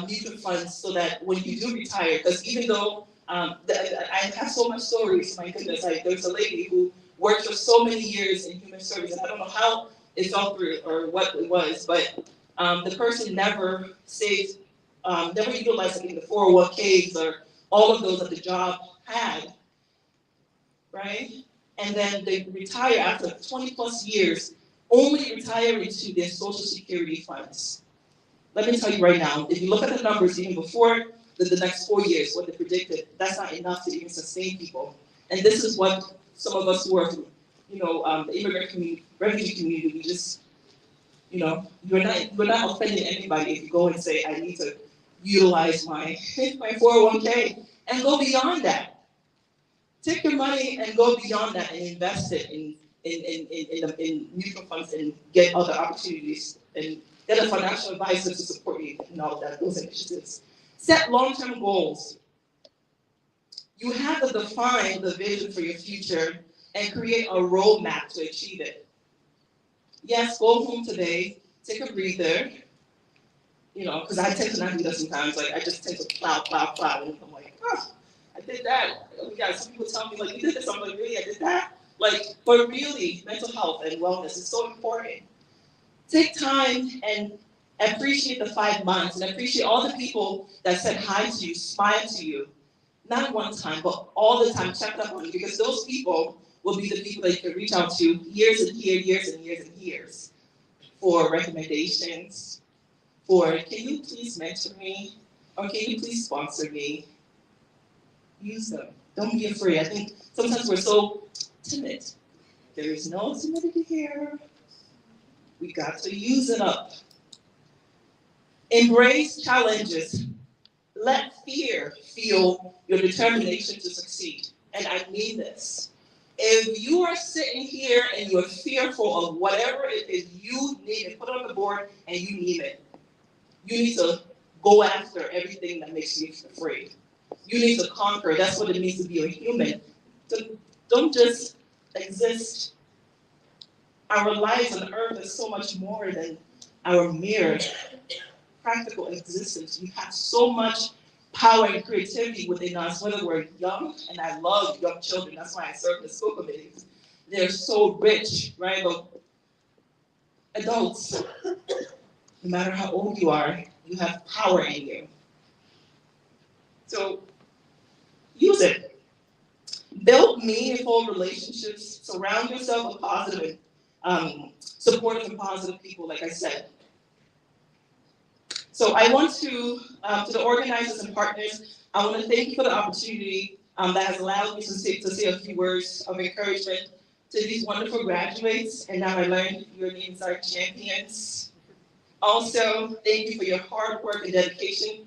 [SPEAKER 8] mutual funds, so that when you do retire, because even though I have so much stories, my goodness, like there's a lady who worked for so many years in human service, and I don't know how it fell through or what it was, but the person never saved, never utilized like in the 401ks or all of those that the job had, right? And then they retire after 20 plus years, only retiring to their social security funds. Let me tell you right now, if you look at the numbers even before the next 4 years, what they predicted, that's not enough to even sustain people. And this is what some of us who are, the immigrant community, refugee community, we just, you're not offending anybody if you go and say, I need to utilize my 401k and go beyond that. Take your money and go beyond that and invest it in mutual funds and get other opportunities and get a financial advisor to support you in all of that, those initiatives. Set long-term goals. You have to define the vision for your future and create a roadmap to achieve it. Yes, go home today, take a breather, because I tend to not do that sometimes. Like, I just tend to plow, and I'm like, oh, I did that. Yeah, some people tell me, like, you did this. I'm like, really, I did that? Like, but really, mental health and wellness is so important. Take time and appreciate the 5 months and appreciate all the people that said hi to you, smiled to you. Not one time, but all the time, checked up on you, because those people will be the people that you can reach out to years and years for recommendations, for, can you please mentor me? Or can you please sponsor me? Use them. Don't be afraid. I think sometimes we're so timid. There is no timidity here. We got to use it up. Embrace challenges. Let fear fuel your determination to succeed. And I mean this. If you are sitting here and you're fearful of whatever it is you need it, put it on the board and you need it. You need to go after everything that makes you afraid. You need to conquer. That's what it means to be a human. Don't just exist. Our lives on earth is so much more than our mere practical existence. We have so much power and creativity within us, whether we're young, and I love young children. That's why I serve in the school committees. They're so rich, right? But adults, no matter how old you are, you have power in you. So use it. Build meaningful relationships. Surround yourself with positive and supportive and positive people, like I said. So I want to the organizers and partners, I want to thank you for the opportunity that has allowed me to say a few words of encouragement to these wonderful graduates. And now I learned your names are champions. Also, thank you for your hard work and dedication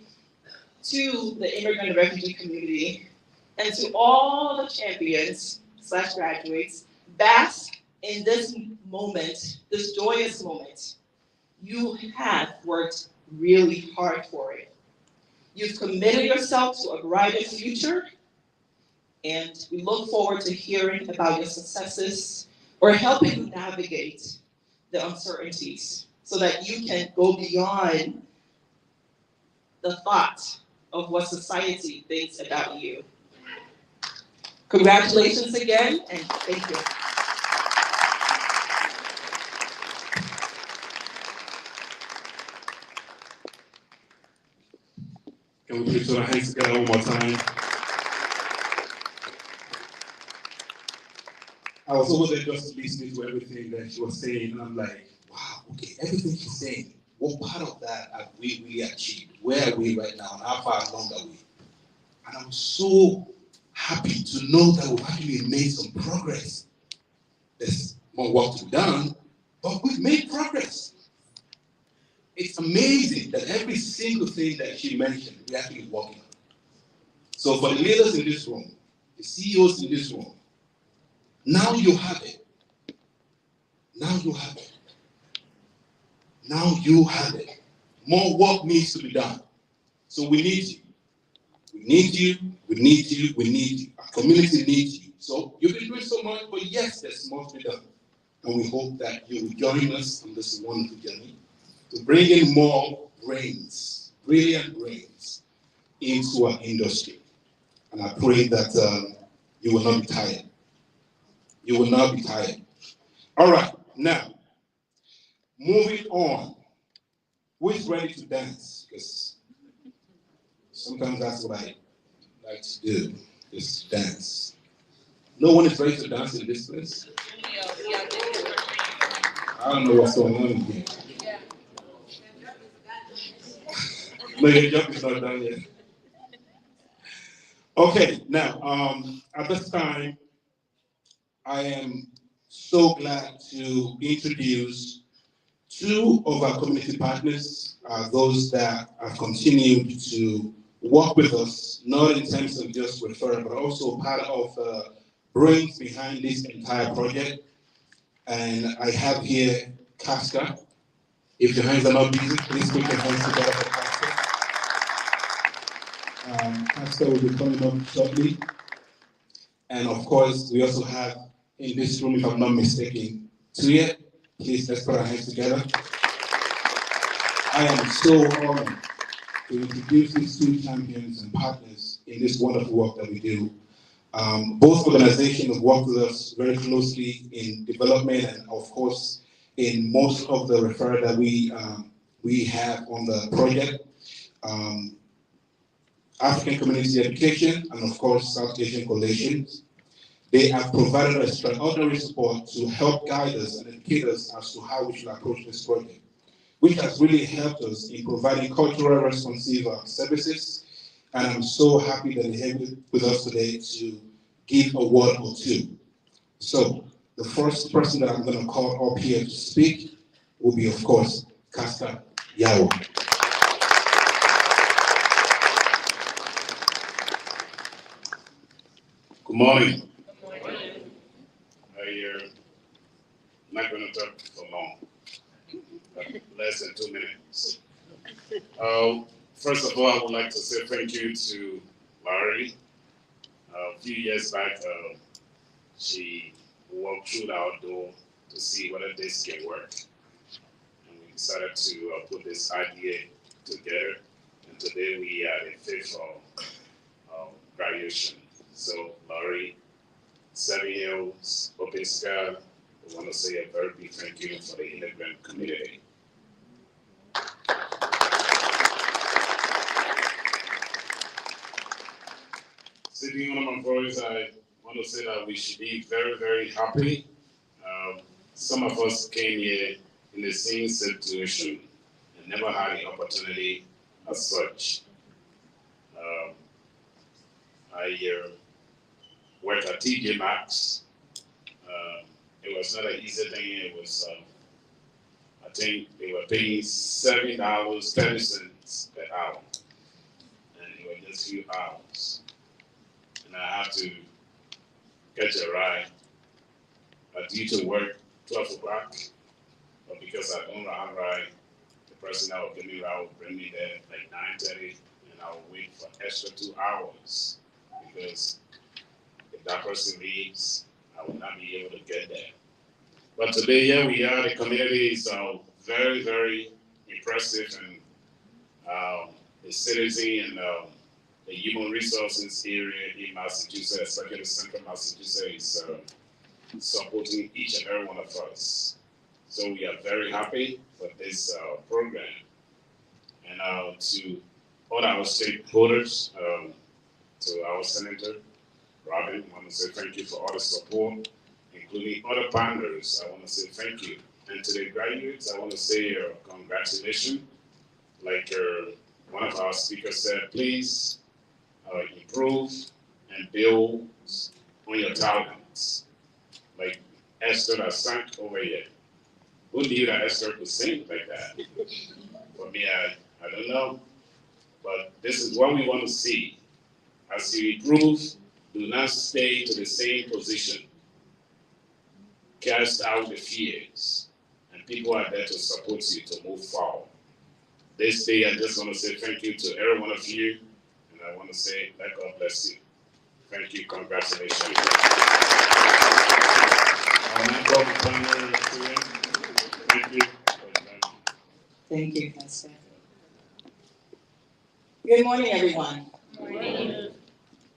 [SPEAKER 8] to the immigrant and refugee community, and to all the champions / graduates. Bask in this moment, this joyous moment. You have worked really hard for it. You've committed yourself to a brighter future, and we look forward to hearing about your successes or helping you navigate the uncertainties so that you can go beyond the thought of what society thinks about you. Congratulations again, and thank you.
[SPEAKER 3] Can we please put our hands together one more time? I was over there just listening to everything that she was saying, and I'm like, wow, okay, everything she's saying, what part of that have we really achieved? Where are we right now, and how far along are we? And I'm so happy to know that we've actually made some progress. There's more work to be done, but we've made progress. It's amazing that every single thing that she mentioned, we're actually working on. So for the leaders in this room, the CEOs in this room, now you have it. Now you have it. Now you have it. More work needs to be done. So we need you. We need you. We need you. We need you. Our community needs you. So you've been doing so much, but yes, there's more to be done. And we hope that you will join us on this wonderful journey to bring in more brains, brilliant brains, into our industry. And I pray that you will not be tired. You will not be tired. All right, now, moving on. Who is ready to dance? Because sometimes that's what I like to do, is dance. No one is ready to dance in this place? I don't know what's going on here. No, your job is not done yet. Okay, now, at this time, I am so glad to introduce two of our community partners, those that have continued to work with us, not in terms of just referral, but also part of the brains behind this entire project. And I have here Casca. If your hands are not busy, please put your hands together for Casca. Casca will be coming up shortly. And of course, we also have in this room, if I'm not mistaken, Tuya. Please, let's put our hands together. I am so honored to introduce these two champions and partners in this wonderful work that we do. Both organizations have worked with us very closely in development and, of course, in most of the referral that we have on the project. African Community Education and, of course, South Asian Coalitions. They have provided extraordinary support to help guide us and educate us as to how we should approach this project, which has really helped us in providing cultural responsive services. And I'm so happy that they're here with us today to give a word or two. So the first person that I'm going to call up here to speak will be, of course, Casca Yawo.
[SPEAKER 9] Good morning. I'm not going to talk for long, less than 2 minutes. First of all, I would like to say thank you to Larry. A few years back, she walked through our door to see whether this can work. And we decided to put this idea together. And today we are the 5th of graduation. So, Larry, Seven Hills, Open Sky, we want to say a very big thank you for the immigrant community. Sitting on my voice, I want to say that we should be very, very happy. Some of us came here in the same situation and never had the opportunity as such. I worked at TJ Maxx. It was not an easy thing. It was, I think they were paying $7.30 per hour. And it was just a few hours. And I had to catch a ride. I due to work 12 o'clock, but because I don't have a ride, the person that would give me a ride would bring me there like 9:30, and I would wait for extra 2 hours because if that person leaves, I will not be able to get there. But today, here we are. The community is very, very impressive, and the citizen and the human resources area in Massachusetts, especially Central Massachusetts, is supporting each and every one of us. So we are very happy for this program. And to all our stakeholders, to our Senator, Robin, I want to say thank you for all the support, including other partners. I want to say thank you. And to the graduates, I want to say congratulations. Like one of our speakers said, please improve and build on your talents. Like Esther that sang over here. Who knew that Esther could sing like that? For me, I don't know. But this is what we want to see. As you improve, do not stay to the same position. Cast out the fears. And people are there to support you to move forward. This day, I just want to say thank you to every one of you. And I want to say, let God bless you. Thank you. Congratulations. Thank you.
[SPEAKER 8] Thank you, Pastor. Good morning, everyone.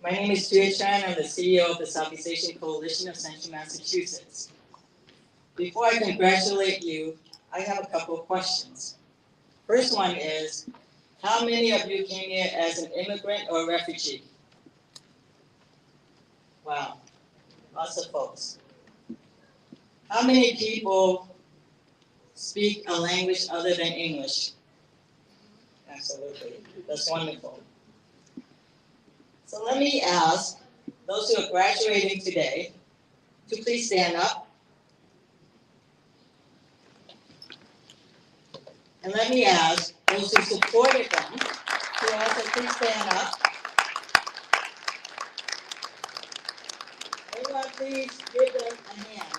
[SPEAKER 8] My name is Stuart Chan. I'm the CEO of the Southeast Asian Coalition of Central Massachusetts. Before I congratulate you, I have a couple of questions. First one is, how many of you came here as an immigrant or refugee? Wow, lots of folks. How many people speak a language other than English? Absolutely, that's wonderful. So let me ask those who are graduating today to please stand up. And let me ask those who supported them to also please stand up. Everyone, please give them a hand.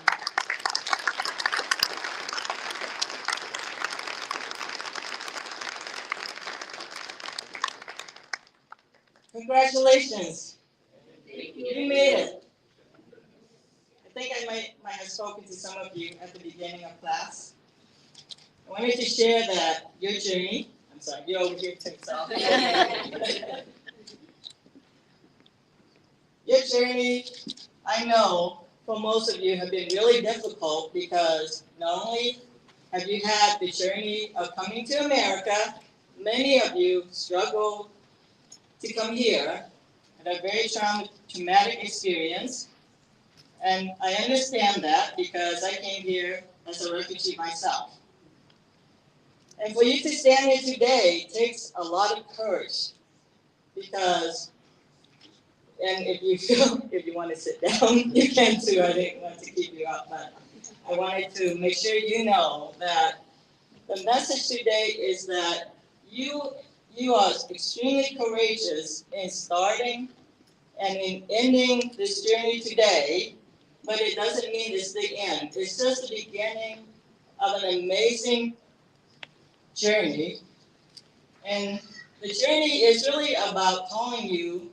[SPEAKER 8] Congratulations. You made it. I think I might have spoken to some of you at the beginning of class. I wanted to share that your journey, I'm sorry, you're over here too, so. Your journey, I know, for most of you have been really difficult because not only have you had the journey of coming to America, many of you struggle to come here, had a very traumatic experience, and I understand that because I came here as a refugee myself. And for you to stand here today takes a lot of courage because, and if you want to sit down, you can too. I didn't want to keep you up, but I wanted to make sure you know that the message today is that you are extremely courageous in starting and in ending this journey today, but it doesn't mean it's the end. It's just the beginning of an amazing journey. And the journey is really about calling you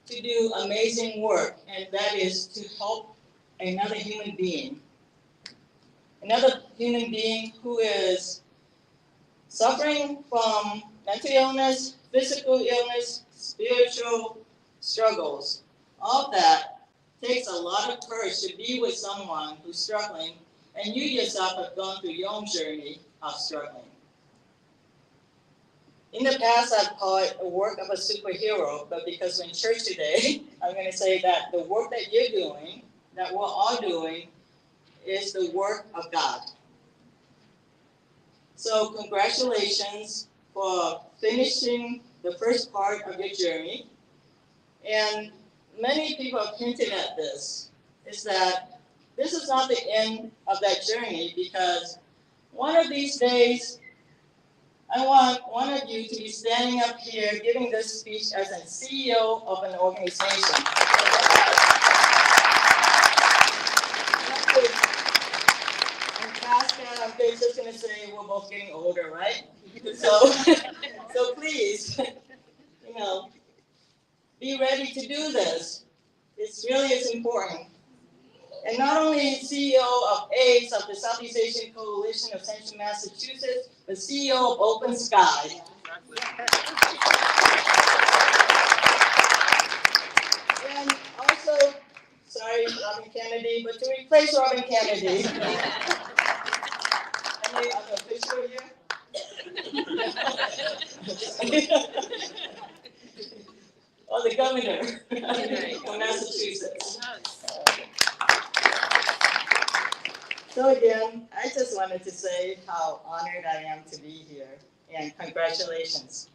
[SPEAKER 8] to do amazing work, and that is to help another human being. Another human being who is suffering from mental illness, physical illness, spiritual struggles. All that takes a lot of courage to be with someone who's struggling, and you yourself have gone through your own journey of struggling. In the past, I've called it the work of a superhero, but because we're in church today, I'm going to say that the work that you're doing, that we're all doing, is the work of God. So congratulations for finishing the first part of your journey. And many people have hinted at this, is that this is not the end of that journey, because one of these days, I want one of you to be standing up here giving this speech as a CEO of an organization. And Pascal, I'm just going to say we're both getting older, right? So please, be ready to do this. It's really is important. And not only CEO of AIDS of the Southeast Asian Coalition of Central Massachusetts, but CEO of Open Sky. And also, sorry, Robin Kennedy, but to replace Robin Kennedy. Any other official here? Or the governor of Massachusetts. So again, I just wanted to say how honored I am to be here, and congratulations.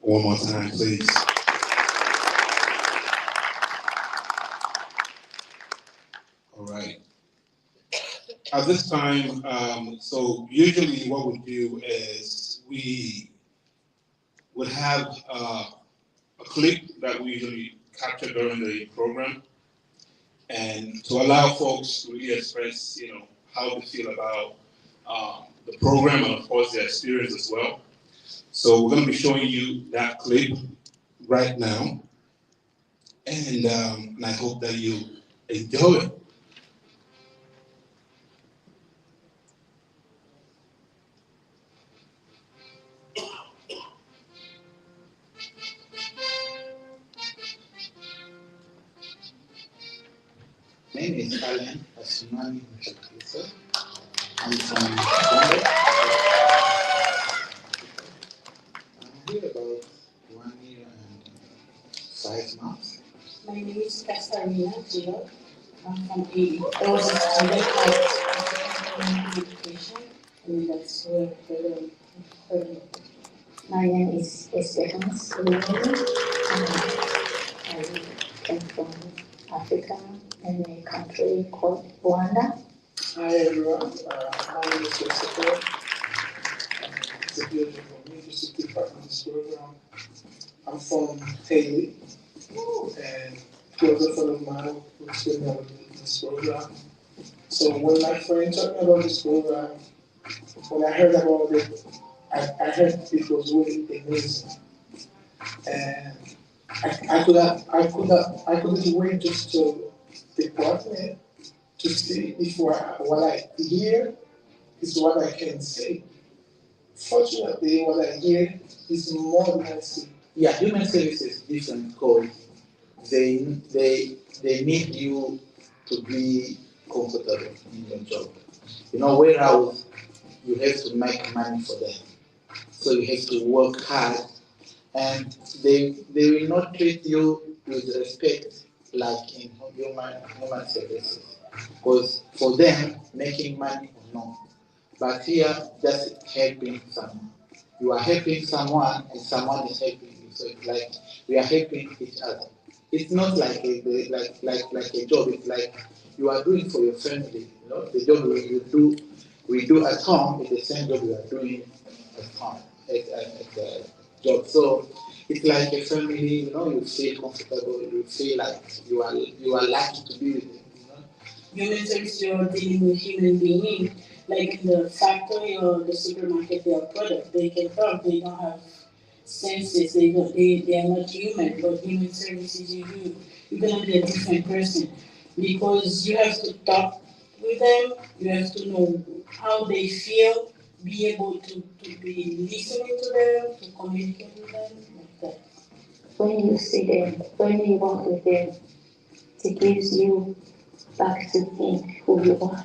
[SPEAKER 3] One more time, please. All right. At this time, so usually what we do is we would have a clip that we usually capture during the program, and to allow folks to really express, how they feel about the program and of course their experience as well. So we're going to be showing you that clip right now, and I hope that you enjoy it.
[SPEAKER 10] My name is Alan Asumani Mshakisa. I'm from Congo. I'm here about 1 year and 5 months.
[SPEAKER 7] My name is Kasarina Gio. I'm from Haiti. I was a student at education, and that's where I heard it. My name is Esperance Louise. I came from Africa in a country called Rwanda.
[SPEAKER 11] Hi everyone, my name is Christopher. It's a pleasure for me to take part in this program. I'm from Haiti, and close friend of mine who's been on this program. So when my friend told me about this program, when I heard about it, I heard it was really amazing, and I couldn't wait just to take part in it, to see if what I hear is what I can say. Fortunately, what I hear is more than I see.
[SPEAKER 10] Yeah, human service is different because they need you to be comfortable in your job. You know, whereas you have to make money for them. So you have to work hard, and they will not treat you with respect like in human services. Because for them, making money or no. But here, just helping someone. You are helping someone, and someone is helping you. So it's like we are helping each other. It's not like a job. It's like you are doing for your family. You know, the job we do at home is the same job we are doing at home at the job. So it's like a family. You know, you feel comfortable. You feel like you are lucky to be with them. You know?
[SPEAKER 7] Human service, you're dealing with human beings, like in the factory or the supermarket, they are product. They can talk, they don't have senses, they are not human, but human services you're gonna be a different person because you have to talk with them, you have to know how they feel, be able to be listening to them, to communicate with them, like that. When you see them, when you walk with them, it gives you back to think who you are,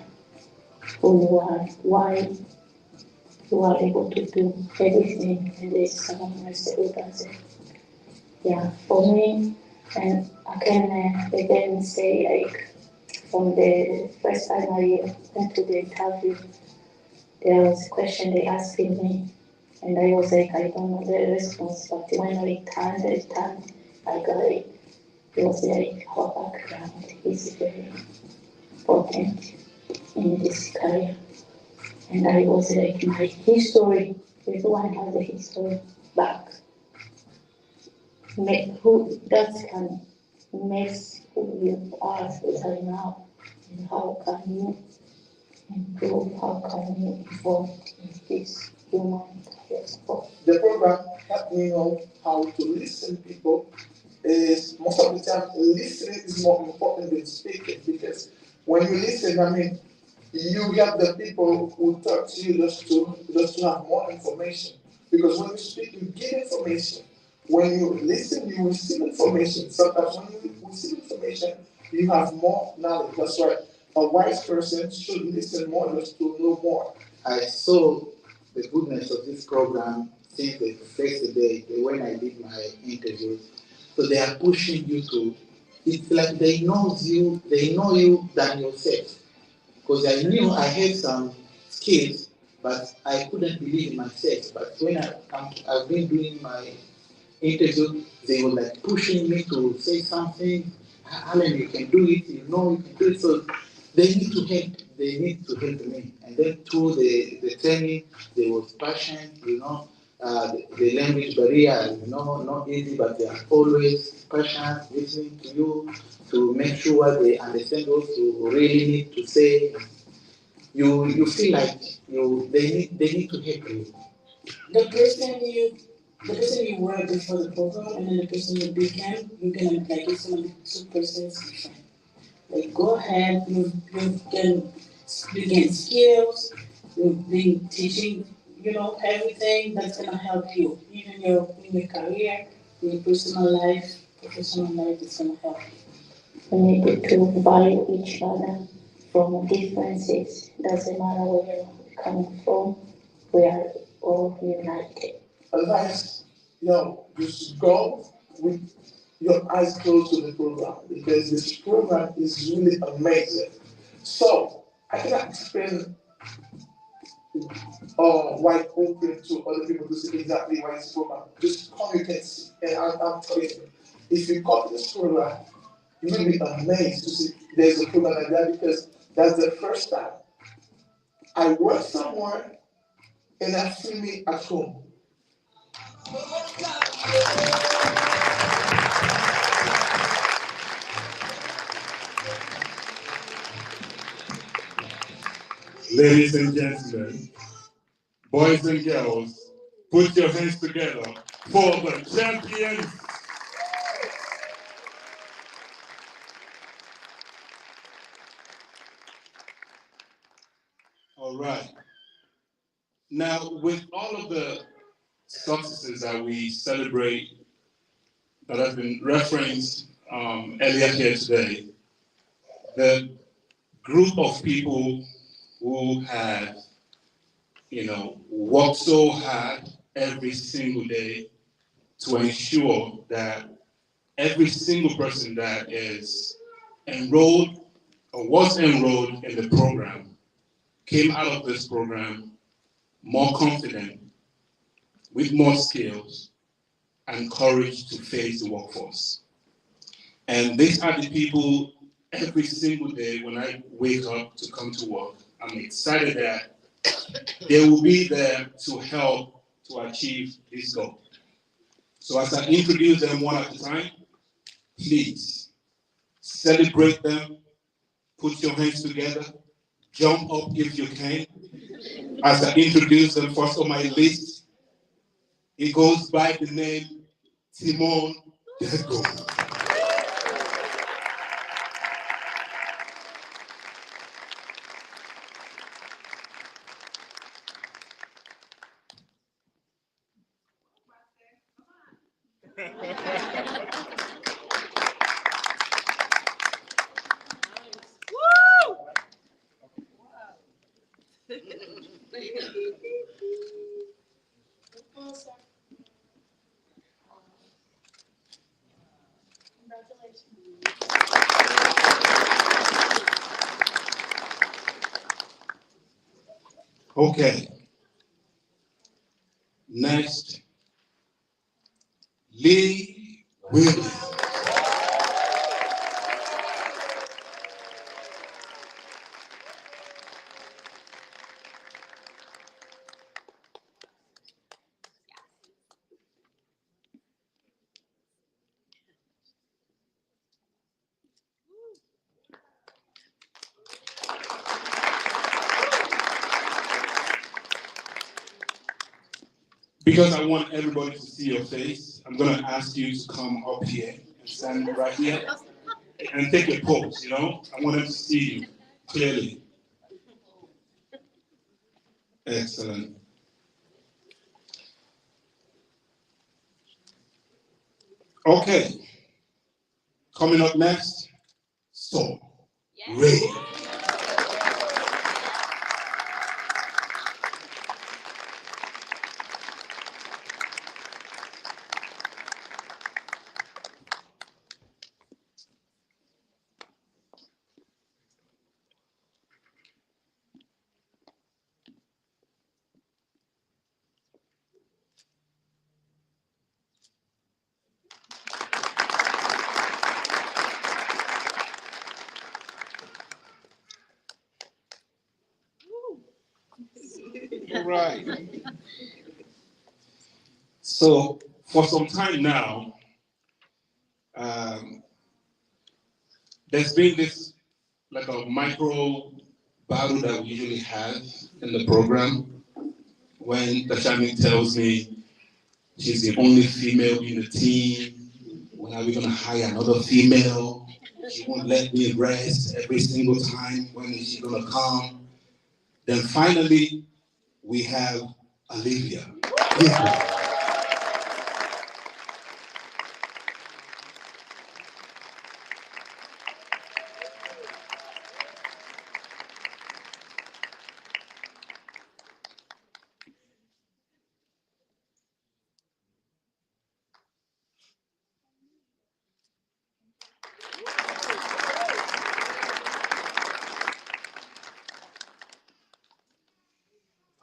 [SPEAKER 7] why you are able to do everything, and there's someone else who does it. Yeah, for me, and I can again say, like, from the first time I went to the interview, there was a question they asked me, and I was like, I don't know the response, but when I turned I got it. It was like, our background is very important in this career. And I was like, my history, everyone has a history back. Who that can makes who you are right now, and how can you improve, how can you evolve in this human career sport.
[SPEAKER 11] The program helped me know how to listen to people. Is most of the time listening is more important than speaking, because when you listen, I mean, you have the people who talk to you just to have more information. Because when you speak, you give information. When you listen, you receive information. Sometimes when you receive information, you have more knowledge. That's why a wise person should listen more just to know more.
[SPEAKER 10] I saw the goodness of this program since the first day when I did my interviews. So they are pushing you to. It's like they know you than yourself. Because I knew I had some skills, but I couldn't believe in myself. But when I've been doing my interview, they were like pushing me to say something. Alan, you can do it. You know you can do it. So they need to help. They need to help me. And then through the training, there was passion. You know, the language barrier. You know, not easy, but they are always passionate, listening to you to make sure they understand what you really need to say. you feel like they need to help you?
[SPEAKER 8] The person you were before the program and then the person you became, you're gonna like it's gonna be two persons different. Like go ahead, you can gain skills, you've been teaching, everything that's gonna help you, even in your career, in your personal life, professional life, it's gonna help you.
[SPEAKER 7] We need to value each other from differences. Doesn't matter where we're coming from, we are all united.
[SPEAKER 11] Advice, just go with your eyes closed to the program because this program is really amazing. So I cannot explain wide open to other people to see exactly why this program. Just come, you can see, and I'm telling you, if you come to this program, you will be amazed to see there's a program like that because that's the first time I work somewhere and I feel me at home.
[SPEAKER 3] Ladies and gentlemen, boys and girls, put your hands together for the champions. All right. Now, with all of the successes that we celebrate that have been referenced earlier here today, the group of people who have, worked so hard every single day to ensure that every single person that is enrolled or was enrolled in the program came out of this program more confident, with more skills and courage to face the workforce. And these are the people every single day when I wake up to come to work, I'm excited that they will be there to help to achieve this goal. So as I introduce them one at a time, please celebrate them, put your hands together, jump up if you can. As I introduce them, first on my list, he goes by the name Timon Dego. Okay. Next, Lee Williams. Because I want everybody to see your face, I'm going to ask you to come up here and stand right here and take a pose, I want them to see you clearly. Excellent. Okay. Coming up next, so Ray. All right. So for some time now, there's been this like a micro battle that we usually have in the program when Tashani tells me she's the only female in the team. When are we gonna hire another female? She won't let me rest every single time. When is she gonna come? Then finally, we have Olivia.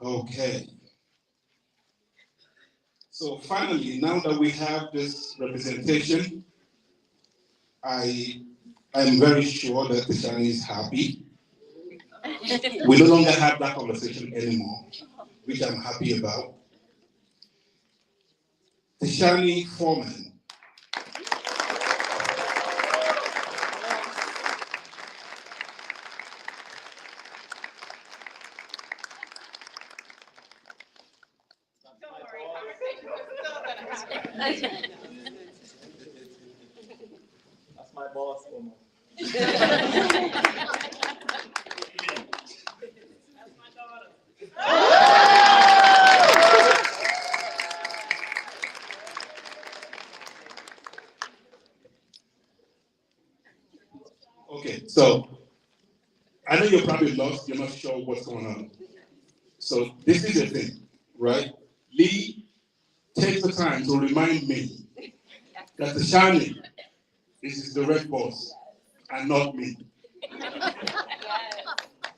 [SPEAKER 3] Okay. So finally, now that we have this representation, I am very sure that Tishani is happy. We no longer have that conversation anymore, which I'm happy about. Tishani Foreman.
[SPEAKER 11] That's my boss, Omo.
[SPEAKER 3] Okay, so I know you're probably lost, you're not sure what's going on. So this is the thing, right? Lee takes the time to remind me that Tishani is his direct boss and not me.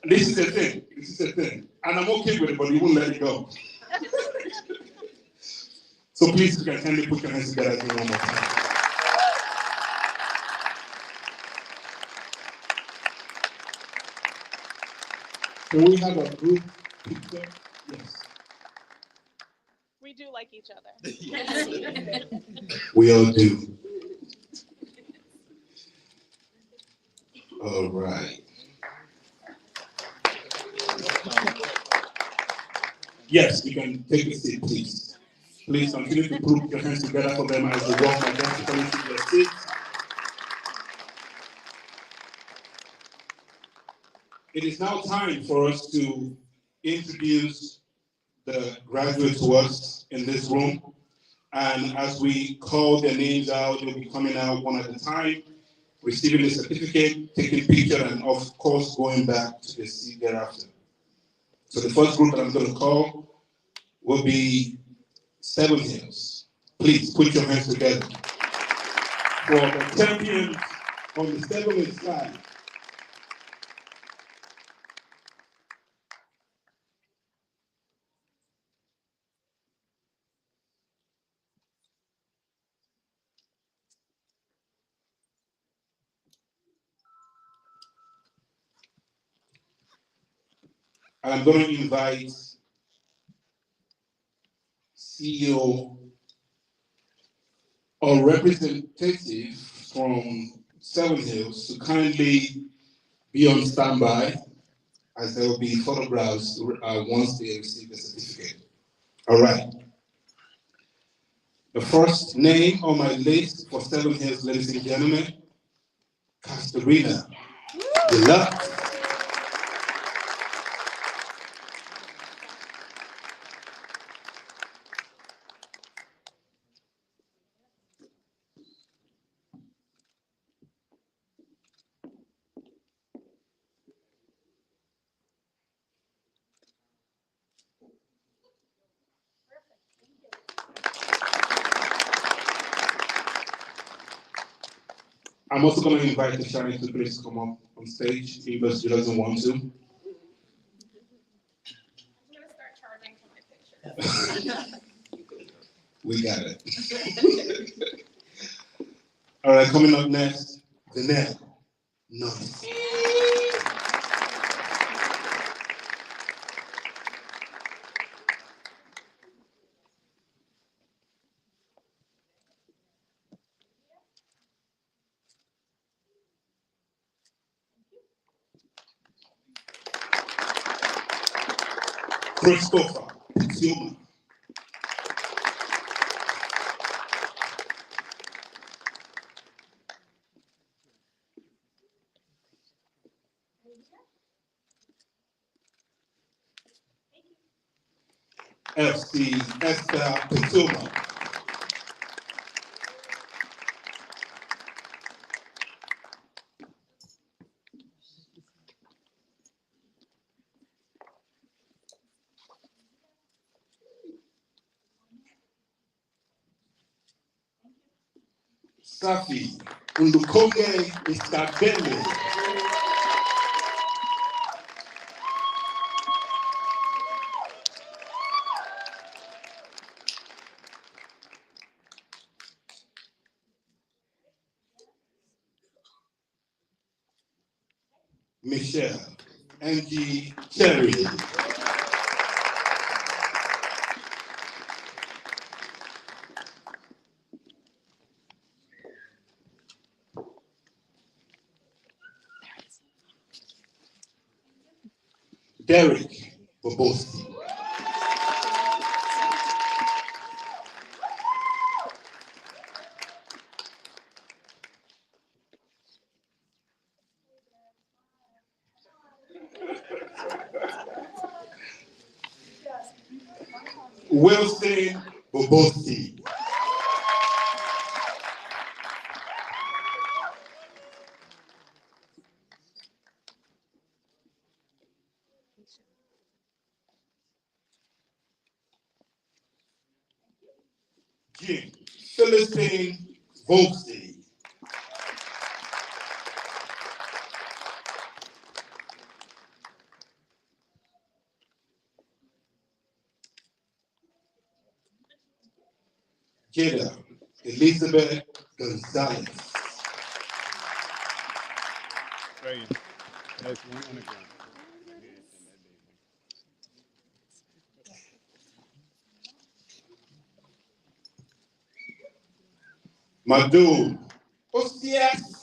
[SPEAKER 3] This is the thing. This is the thing. And I'm okay with it, but you won't let it go. So please, you can kindly put your hands together again one more time. Can we have a group picture? Yes.
[SPEAKER 6] We do like each other.
[SPEAKER 3] We all do. All right. Yes, you can take a seat, please. Please continue to put your hands together for them as they walk identically to their seats. It is now time for us to introduce the graduates to us in this room. And as we call their names out, they'll be coming out one at a time, receiving a certificate, taking a picture, and of course, going back to the seat thereafter. So the first group that I'm going to call will be Seven Hills. Please put your hands together for the champions on the Seven Hills side. And I'm going to invite CEO or representative from Seven Hills to kindly be on standby as there will be photographs once they receive the certificate. All right. The first name on my list for Seven Hills, ladies and gentlemen, Castorina Deluxe. I'm also going to invite Tishani to please come up on stage, even if she doesn't want to.
[SPEAKER 6] I'm gonna start charging for my picture.
[SPEAKER 3] We got it. All right, coming up next, Danelle. Nice. Christopher Zuma. FC Esther Zuma. Safi Undukonge Istabele. Michelle Angie Cherry. Derek Bobosi. Wilson Bobosi. Jim Philistine Volksy. Jada Elizabeth Gonzalez.
[SPEAKER 12] That's one on the ground.
[SPEAKER 3] Madou Ostias.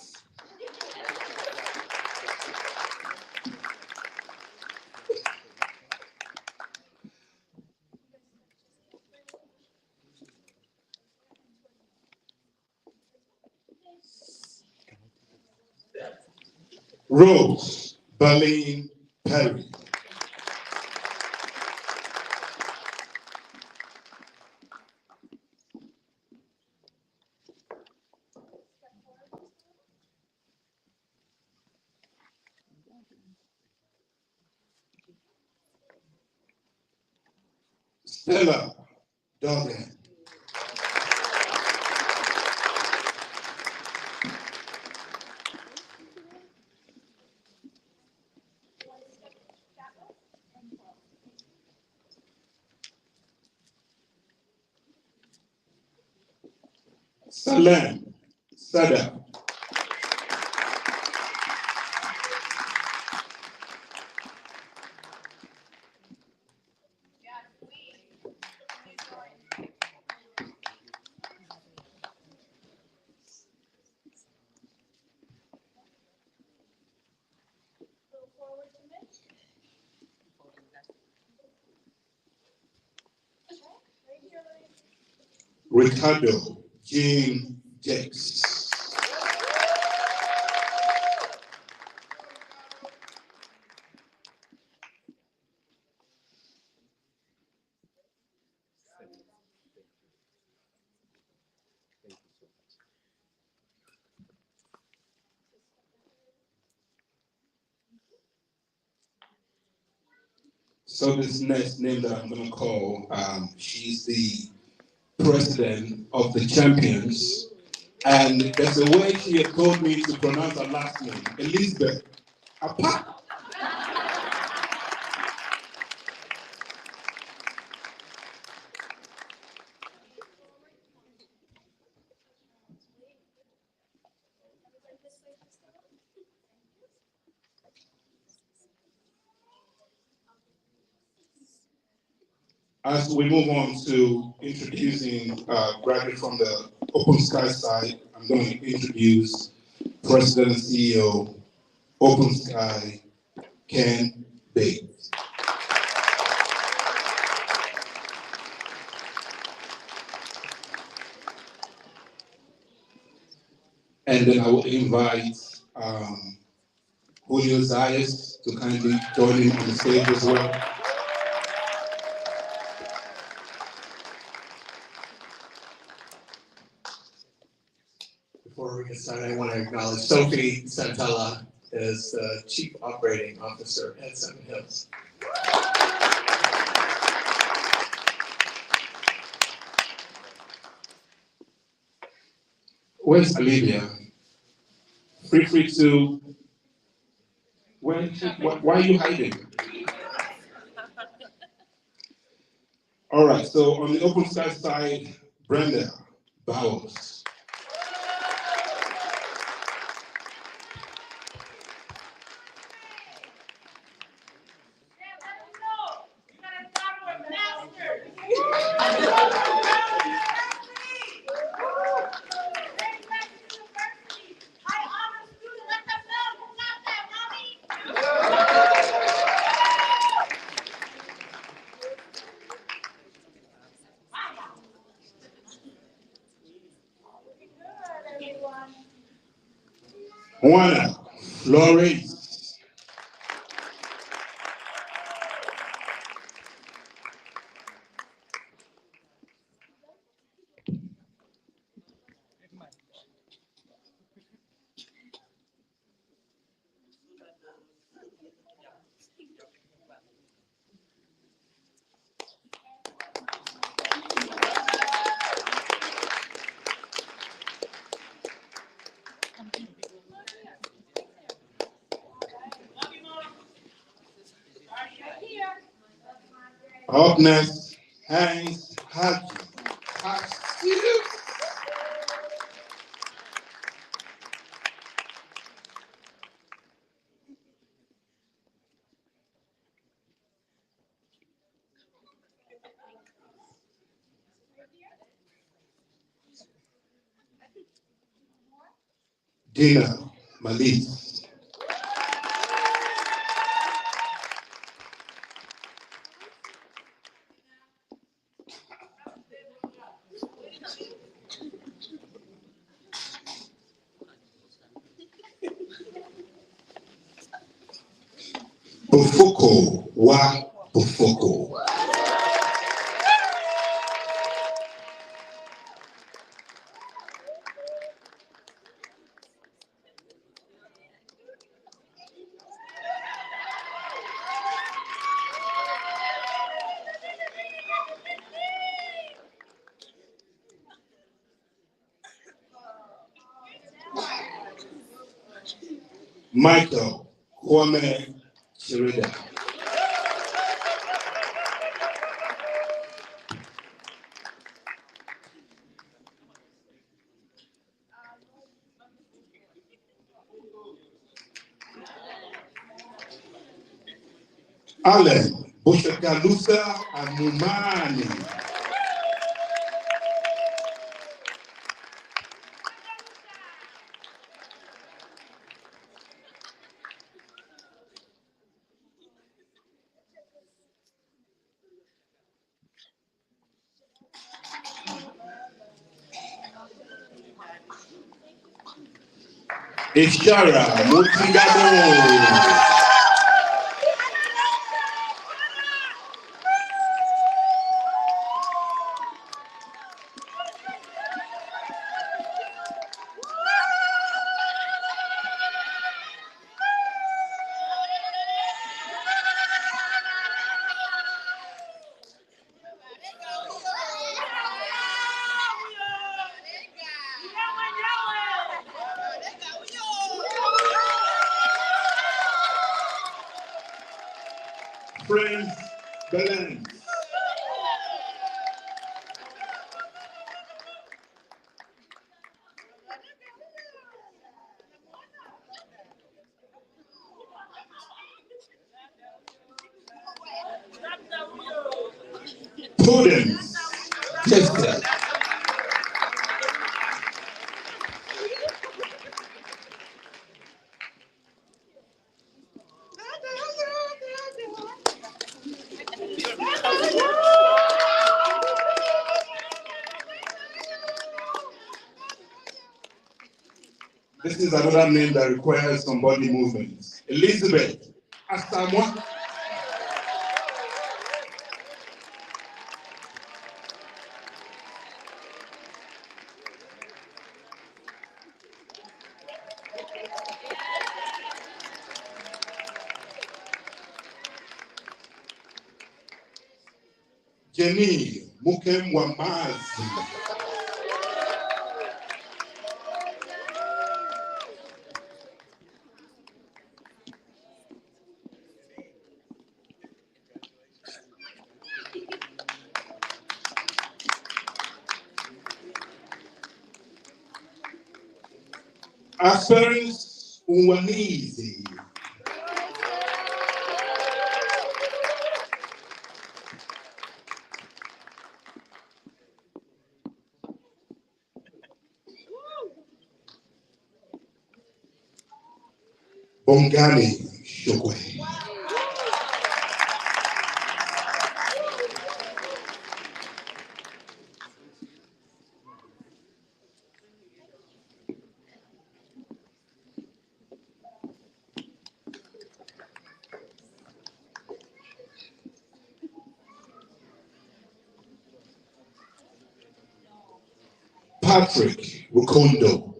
[SPEAKER 3] Rose Berlin Perry. Stella Duggan. Salem Sada. Ricardo Jean Jakes. So this next name that I'm going to call, she's the president of the champions. And there's a way she had told me to pronounce her last name, Elizabeth Apa. As we move on to introducing graduate from the Open Sky side, I'm going to introduce President and CEO, Open Sky, Ken Bates. And then I will invite Julio Zayas to kindly join in on the stage as well.
[SPEAKER 12] Before we get started, I want to acknowledge Sophie Santella as the Chief Operating Officer at Seven Hills.
[SPEAKER 3] Where's Olivia? Free to. Why are you hiding? All right, so on the Open Sky side, Brenda Bowers. Juana Flores. Up next, Hans Haji. Dina Malik. Bufoko wa Bufoko. Michael Kwame Chirida. Allen Bushakalusa Amumani. Ishara Mutigabo. Friends Belen. Prudence Jessica. This is another name that requires some body movements. Elizabeth Asamoah. Jenny Mukemwamazi. Asperance Unwanizi. Bongani Shokwe. Patrick Rukondo.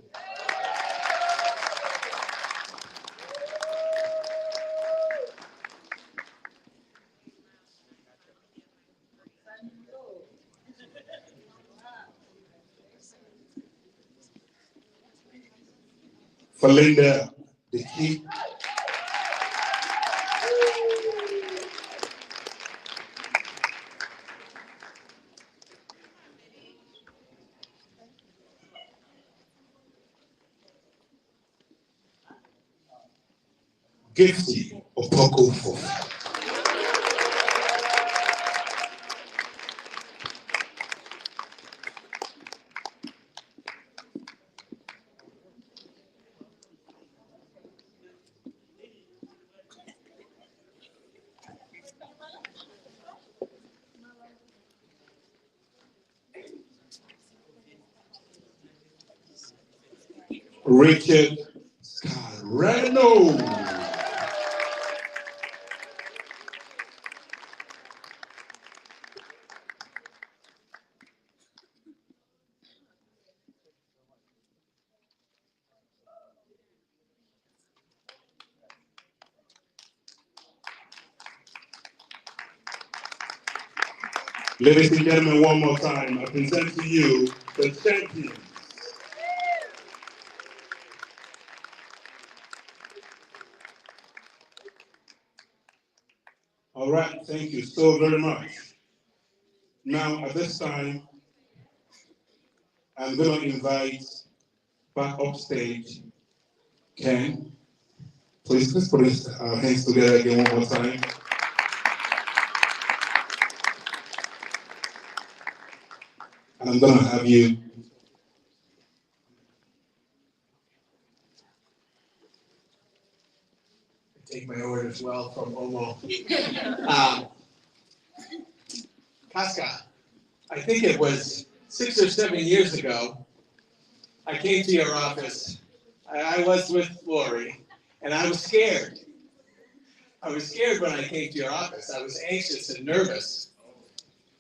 [SPEAKER 3] Falinda Diki. Gifty Opokofo. Richard Carreno. Ladies and gentlemen, one more time, I present to you the champions. All right, thank you so very much. Now, at this time, I'm going to invite back upstage Ken. Please, let's put our hands together again one more time. And I'm going to have you
[SPEAKER 12] take my orders well from Omo. Casca, I think it was 6 or 7 years ago, I came to your office. I was with Lori, and I was scared. I was scared when I came to your office. I was anxious and nervous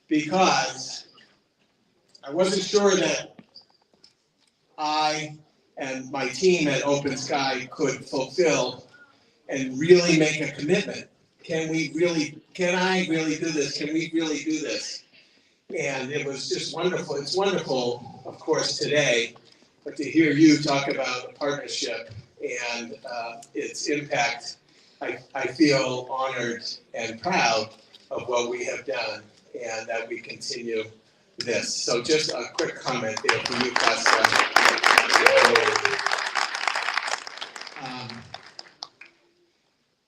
[SPEAKER 12] because I wasn't sure that I and my team at Open Sky could fulfill and really make a commitment. Can I really do this? Can we really do this? And it was just wonderful. It's wonderful, of course, today, but to hear you talk about a partnership and its impact, I feel honored and proud of what we have done and that we continue this. So just a quick comment there for you, Costa.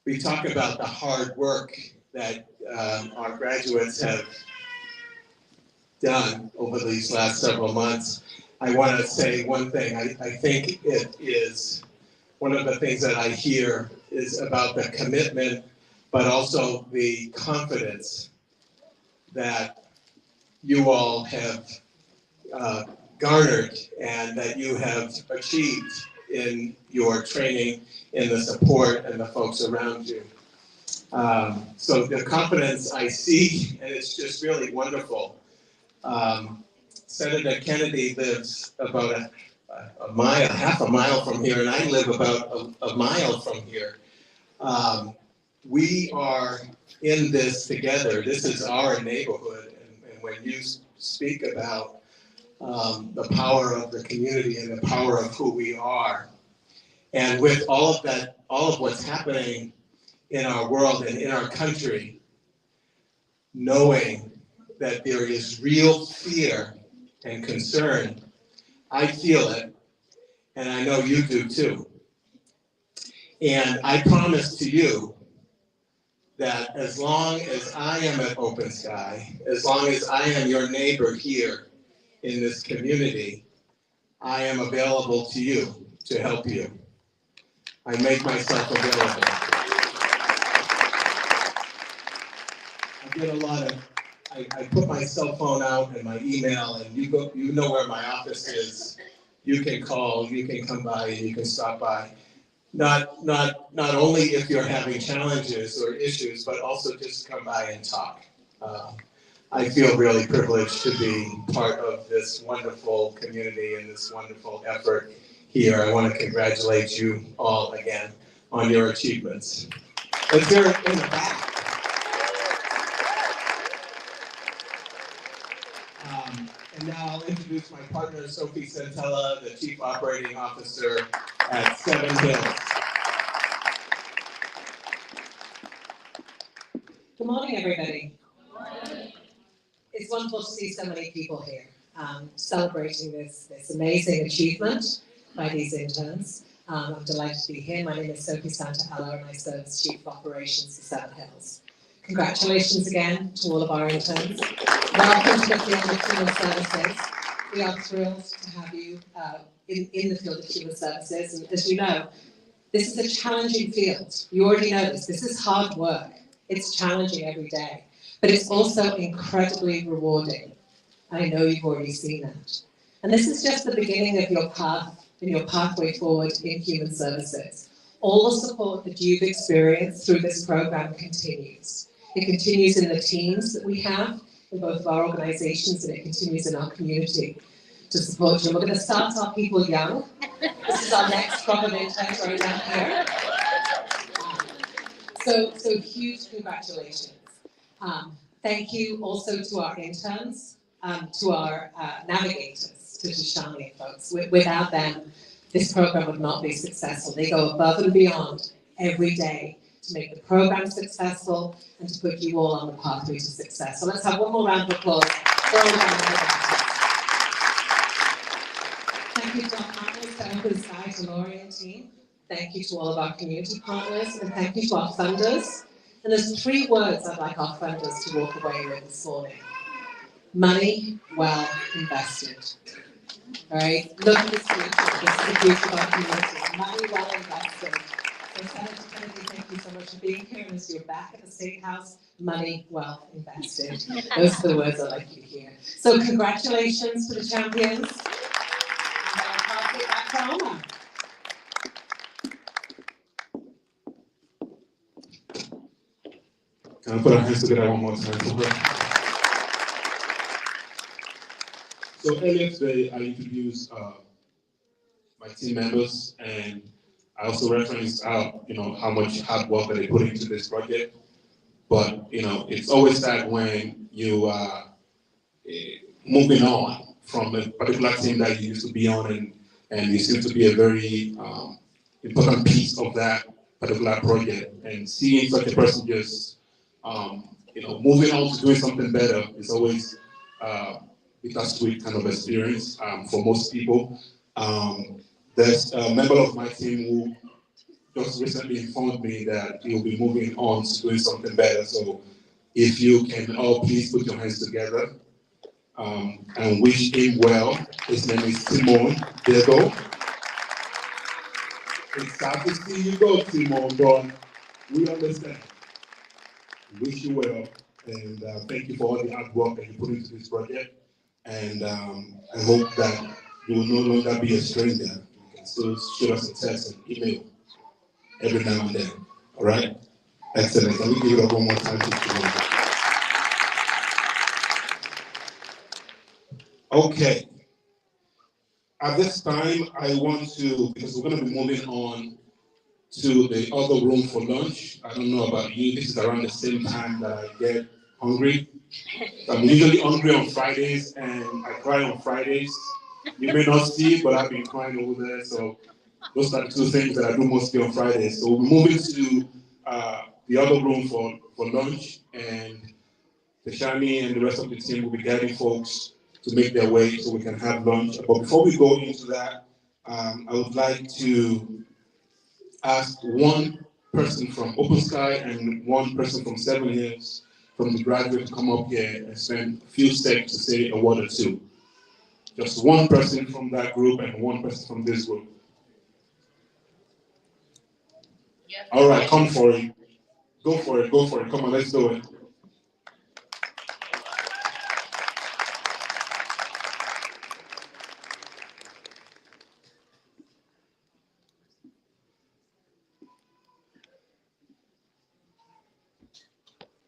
[SPEAKER 12] We talk about the hard work that our graduates have done over these last several months. I want to say one thing. I think it is one of the things that I hear is about the commitment, but also the confidence that you all have garnered and that you have achieved in your training, in the support, and the folks around you. So the confidence I see, and it's just really wonderful. Senator Kennedy lives about a mile, half a mile from here, and I live about a mile from here. We are in this together. This is our neighborhood, and when you speak about the power of the community and the power of who we are, and with all of that, all of what's happening in our world and in our country, knowing that there is real fear and concern, I feel it, and I know you do too. And I promise to you that as long as I am at Open Sky, as long as I am your neighbor here in this community, I am available to you to help you. I make myself available. I get a lot of, I put my cell phone out and my email, and you know where my office is. You can call, you can come by, you can stop by. Not only if you're having challenges or issues, but also just come by and talk. I feel really privileged to be part of this wonderful community and this wonderful effort here. I want to congratulate you all again on your achievements. Let's hear it in the back. And now I'll introduce my partner, Sophie Santella, the Chief Operating Officer at Seven Hills.
[SPEAKER 13] Good morning, everybody. It's wonderful to see so many people here celebrating this amazing achievement by these interns. I'm delighted to be here. My name is Sophie Santella, and I serve as Chief of Operations for Seven Hills. Congratulations again to all of our interns. Welcome to the field of human services. We are thrilled to have you in the field of human services. And as you know, this is a challenging field. You already know this. This is hard work. It's challenging every day, but it's also incredibly rewarding. I know you've already seen that. And this is just the beginning of your path and your pathway forward in human services. All the support that you've experienced through this program continues. It continues in the teams that we have in both of our organizations, and it continues in our community to support you. We're going to start our people young. This is our next crop of interns right down here. So huge congratulations. Thank you also to our interns, to our navigators, to Shani folks. Without them, this program would not be successful. They go above and beyond every day to make the program successful and to put you all on the pathway to success. So let's have one more round of applause for all of our navigators. Thank you to our partners, to Open Sky, to Laurie and team. Thank you to all of our community partners, and thank you to our funders. And there's 3 words I'd like our funders to walk away with this morning. Money well invested. All right, look at this future. This is the future of our community. Money well invested. So Senator Kennedy, thank you so much for being here. And as you're back at the State House, money well invested. Those are the words I'd like you to hear. So congratulations to the champions. And I'll pass it back to Omar.
[SPEAKER 3] Can I put our hands together one more time for her? So earlier today, I introduced my team members, and I also referenced out, how much hard work that they put into this project. But it's always sad when you are moving on from a particular team that you used to be on, and you seem to be a very important piece of that particular project. And seeing such a person just moving on to doing something better is always bittersweet kind of experience for most people. There's a member of my team who just recently informed me that he'll be moving on to doing something better. So if you can all please put your hands together and wish him well. His name is Simon. There you go. It's sad to see you go, Simon, but we understand. Wish you well, and thank you for all the hard work that you put into this project. And I hope that you will no longer be a stranger. You can So shoot us a text and email every now and then. All right? Excellent. Can we give it up one more time to Chimere? Okay. At this time, I want to, because we're going to be moving on to the other room for lunch. I don't know about you, this is around the same time that I get hungry. I'm usually hungry on Fridays and I cry on Fridays. You may not see it, but I've been crying over there. So those are the two things that I do mostly on Fridays. So we're moving to the other room for lunch, and Tashani and the rest of the team will be guiding folks to make their way so we can have lunch. But before we go into that, I would like to ask one person from Open Sky and one person from Seven Hills from the graduate to come up here and spend a few seconds to say a word or two. Just one person from that group and one person from this group. All right, come for it. Go for it, go for it. Come on, let's do it.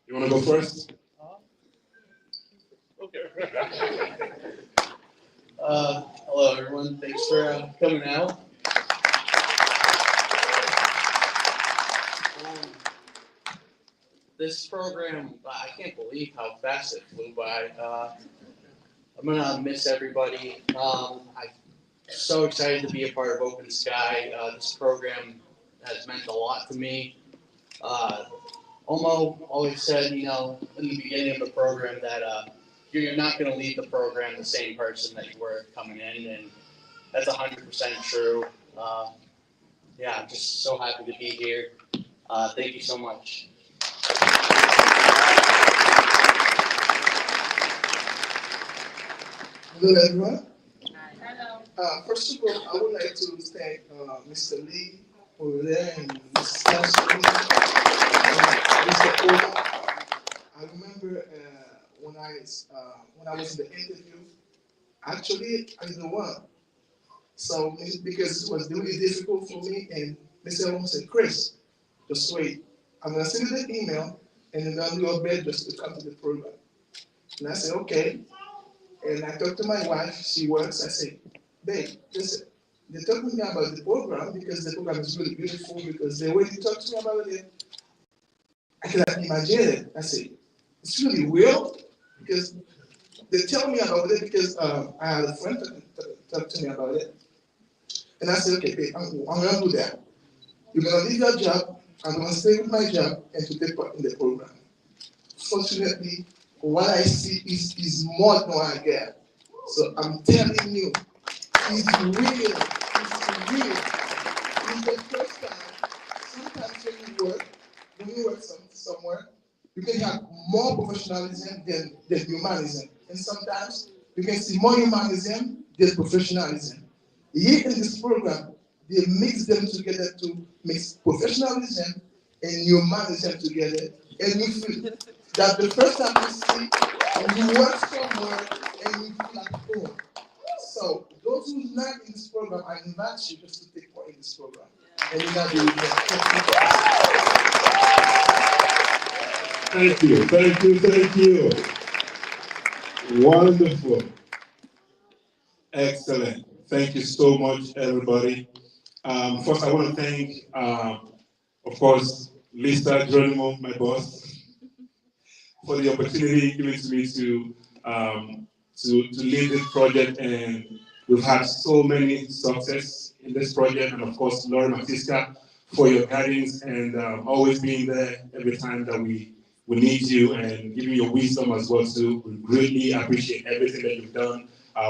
[SPEAKER 3] You want to go first?
[SPEAKER 14] Okay. Hello, everyone. Thanks for coming out. This program, I can't believe how fast it flew by. I'm gonna miss everybody. I'm so excited to be a part of Open Sky. This program has meant a lot to me. Omo always said, in the beginning of the program that you're not going to leave the program the same person that you were coming in, and that's 100% true. I'm just so happy to be here. Thank you so much.
[SPEAKER 11] Hello, everyone. First of all, I would like to thank Mr. Lee over there and Mrs. Castro, Mr. Cohort. I remember when I was in the interview, actually I didn't want. So because it was really difficult for me, and Mr. Holmes said, Chris, just wait. I'm gonna send you the email and then I'll do your best just to come to the program. And I said, okay. And I talked to my wife, she works, I said, babe, listen, they talked to me about the program because the program is really beautiful, because the way they talk to me about it, I cannot imagine it. I said, it's really real, because they tell me about it because I had a friend talk to me about it. And I said, okay, babe, I'm gonna do that. You're gonna leave your job, I'm gonna stay with my job and to take part in the program. Fortunately, what I see is more than what I get. So I'm telling you, it's real. It's real. It's the first time. Sometimes when you work somewhere, you can have more professionalism than humanism. And sometimes you can see more humanism than professionalism. Here in this program, they mix them together to mix professionalism and humanism together. And you feel that the first time you see, you work somewhere and you feel at home. So those who are not in this program, I invite you just to take part in this program. And you're not doing
[SPEAKER 3] Thank you, thank you, thank you. Wonderful. Excellent. Thank you so much, everybody. First, I want to thank, of course, Lisa Geronimo, my boss, for the opportunity given to me to lead this project. And we've had so many success in this project. And of course, Laura Matiska, for your guidance and always being there every time that we need you and giving your wisdom as well too. We greatly appreciate everything that you've done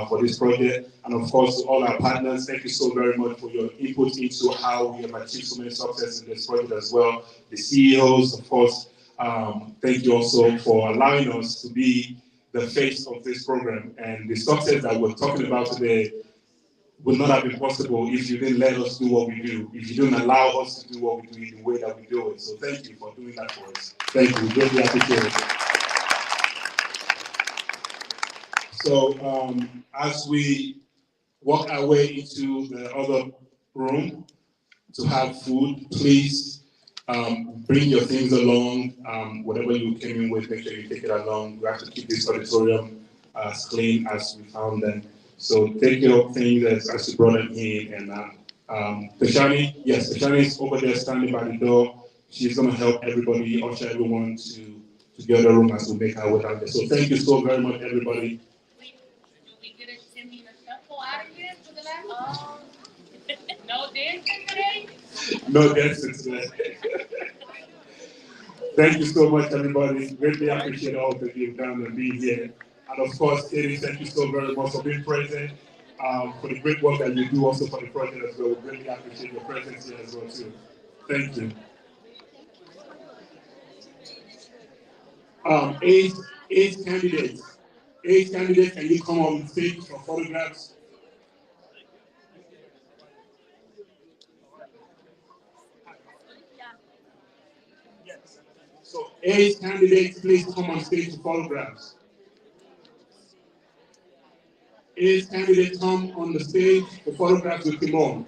[SPEAKER 3] for this project. And of course, to all our partners, thank you so very much for your input into how we have achieved so many success in this project as well. The CEOs, of course, thank you also for allowing us to be the face of this program. And the success that we're talking about today would not have been possible if you didn't let us do what we do, if you didn't allow us to do what we do in the way that we do it. So thank you for doing that for us. Thank you, we greatly appreciate it. So as we walk our way into the other room to have food. Please bring your things along. Whatever you came in with, make sure you take it along. We have to keep this auditorium as clean as we found them. So take your things as you brought them in. And Tashani, yes, Tashani is over there standing by the door. She's going to help everybody, usher everyone to the other room as we make our way down there. So thank you so very much, everybody.
[SPEAKER 4] No dancing today?
[SPEAKER 3] No dancing today. Thank you so much, everybody. Greatly appreciate all that you've done and being here. And of course, Eddie, thank you so very much for being present, for the great work that you do also for the project as well. We greatly appreciate your presence here as well, too. Thank you. AIDS candidates. AIDS candidates, can you come on stage for photographs? So AIDS candidates, please come on stage for photographs. AIDS candidates, come on the stage for photographs with Timon.